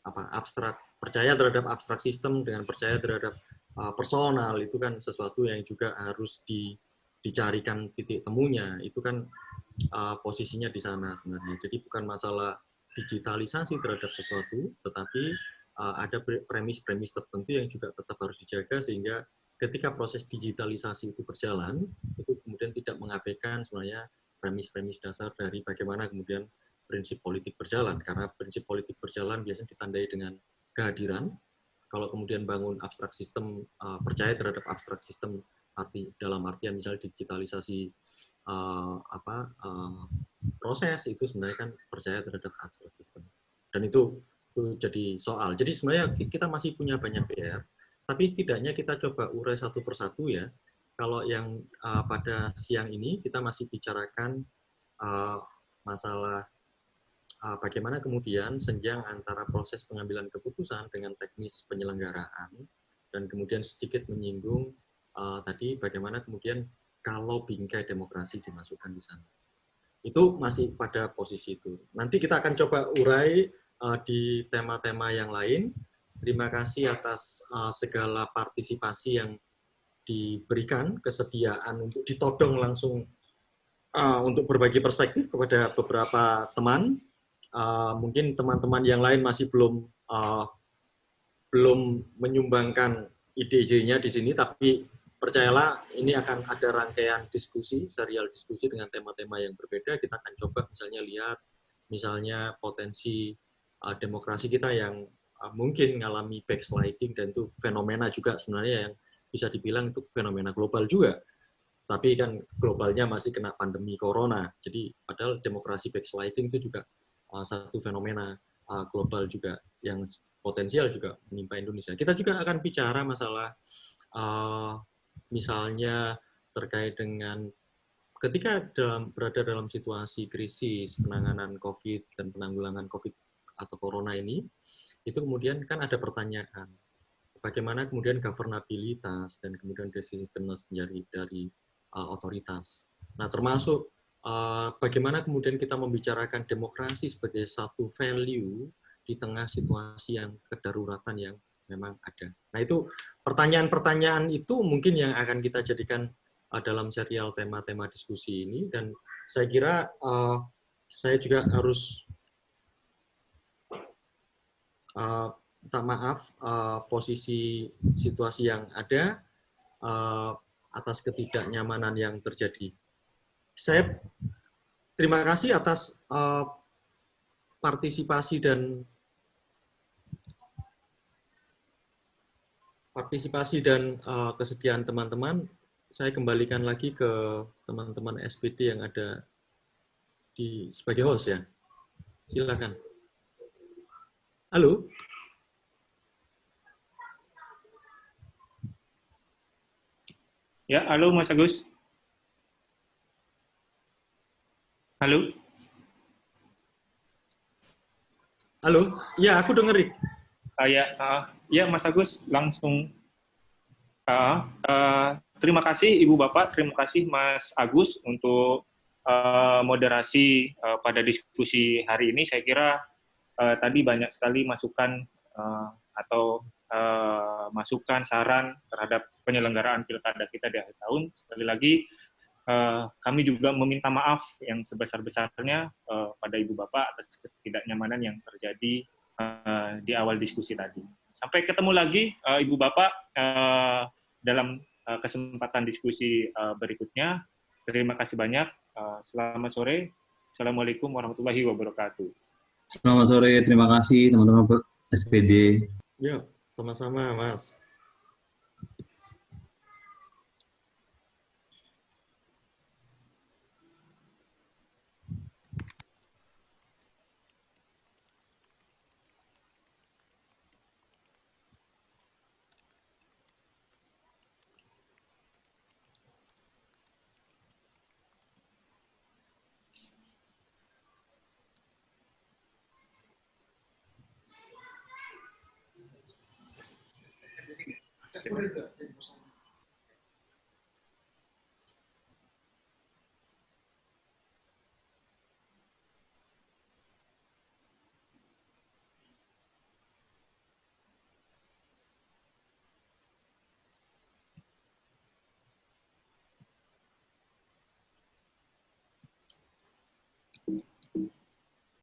abstrak percaya terhadap abstrak sistem dengan percaya terhadap personal itu kan sesuatu yang juga harus dicarikan titik temunya. Itu kan posisinya di sana sebenarnya. Jadi bukan masalah digitalisasi terhadap sesuatu, tetapi ada premis-premis tertentu yang juga tetap harus dijaga sehingga ketika proses digitalisasi itu berjalan, itu kemudian tidak mengabaikan sebenarnya premis-premis dasar dari bagaimana kemudian prinsip politik berjalan. Karena prinsip politik berjalan biasanya ditandai dengan kehadiran. Kalau kemudian bangun abstrak sistem, percaya terhadap abstrak sistem dalam artian misalnya digitalisasi proses, itu sebenarnya kan percaya terhadap abstrak sistem. Dan itu jadi soal. Jadi sebenarnya kita masih punya banyak PR, tapi setidaknya kita coba urai satu persatu ya. Kalau yang pada siang ini kita masih bicarakan masalah bagaimana kemudian senjang antara proses pengambilan keputusan dengan teknis penyelenggaraan, dan kemudian sedikit menyinggung tadi bagaimana kemudian kalau bingkai demokrasi dimasukkan di sana. Itu masih pada posisi itu. Nanti kita akan coba urai di tema-tema yang lain. Terima kasih atas segala partisipasi yang diberikan, kesediaan untuk ditodong langsung untuk berbagi perspektif kepada beberapa teman. Mungkin teman-teman yang lain masih belum menyumbangkan ide-idenya di sini, tapi percayalah ini akan ada rangkaian diskusi, serial diskusi dengan tema-tema yang berbeda. Kita akan coba misalnya lihat misalnya potensi demokrasi kita yang mungkin mengalami backsliding, dan itu fenomena juga sebenarnya yang bisa dibilang itu fenomena global juga. Tapi kan globalnya masih kena pandemi corona. Jadi padahal demokrasi backsliding itu juga satu fenomena global juga yang potensial juga menimpa Indonesia. Kita juga akan bicara masalah misalnya terkait dengan ketika berada dalam situasi krisis penanganan COVID dan penanggulangan COVID atau corona ini, itu kemudian kan ada pertanyaan bagaimana kemudian governabilitas dan kemudian decisiveness dari otoritas. Nah, termasuk bagaimana kemudian kita membicarakan demokrasi sebagai satu value di tengah situasi yang kedaruratan yang memang ada. Nah, itu pertanyaan-pertanyaan itu mungkin yang akan kita jadikan dalam serial tema-tema diskusi ini, dan saya kira saya juga harus minta maaf posisi situasi yang ada atas ketidaknyamanan yang terjadi. Saya terima kasih atas partisipasi dan kesediaan teman-teman. Saya kembalikan lagi ke teman-teman SPD yang ada sebagai host ya. Silakan. Halo. Ya, halo Mas Agus. Halo. Halo. Ya, aku dengerin. Ya, Mas Agus, langsung. Terima kasih Ibu Bapak, terima kasih Mas Agus untuk moderasi pada diskusi hari ini. Saya kira tadi banyak sekali masukan atau masukan, saran terhadap penyelenggaraan pilkada kita di akhir tahun. Sekali lagi, kami juga meminta maaf yang sebesar-besarnya pada Ibu Bapak atas ketidaknyamanan yang terjadi di awal diskusi tadi. Sampai ketemu lagi, Ibu Bapak, dalam kesempatan diskusi berikutnya. Terima kasih banyak. Selamat sore. Assalamualaikum warahmatullahi wabarakatuh. Selamat sore, terima kasih teman-teman SPD. Ya, sama-sama Mas. Gracias.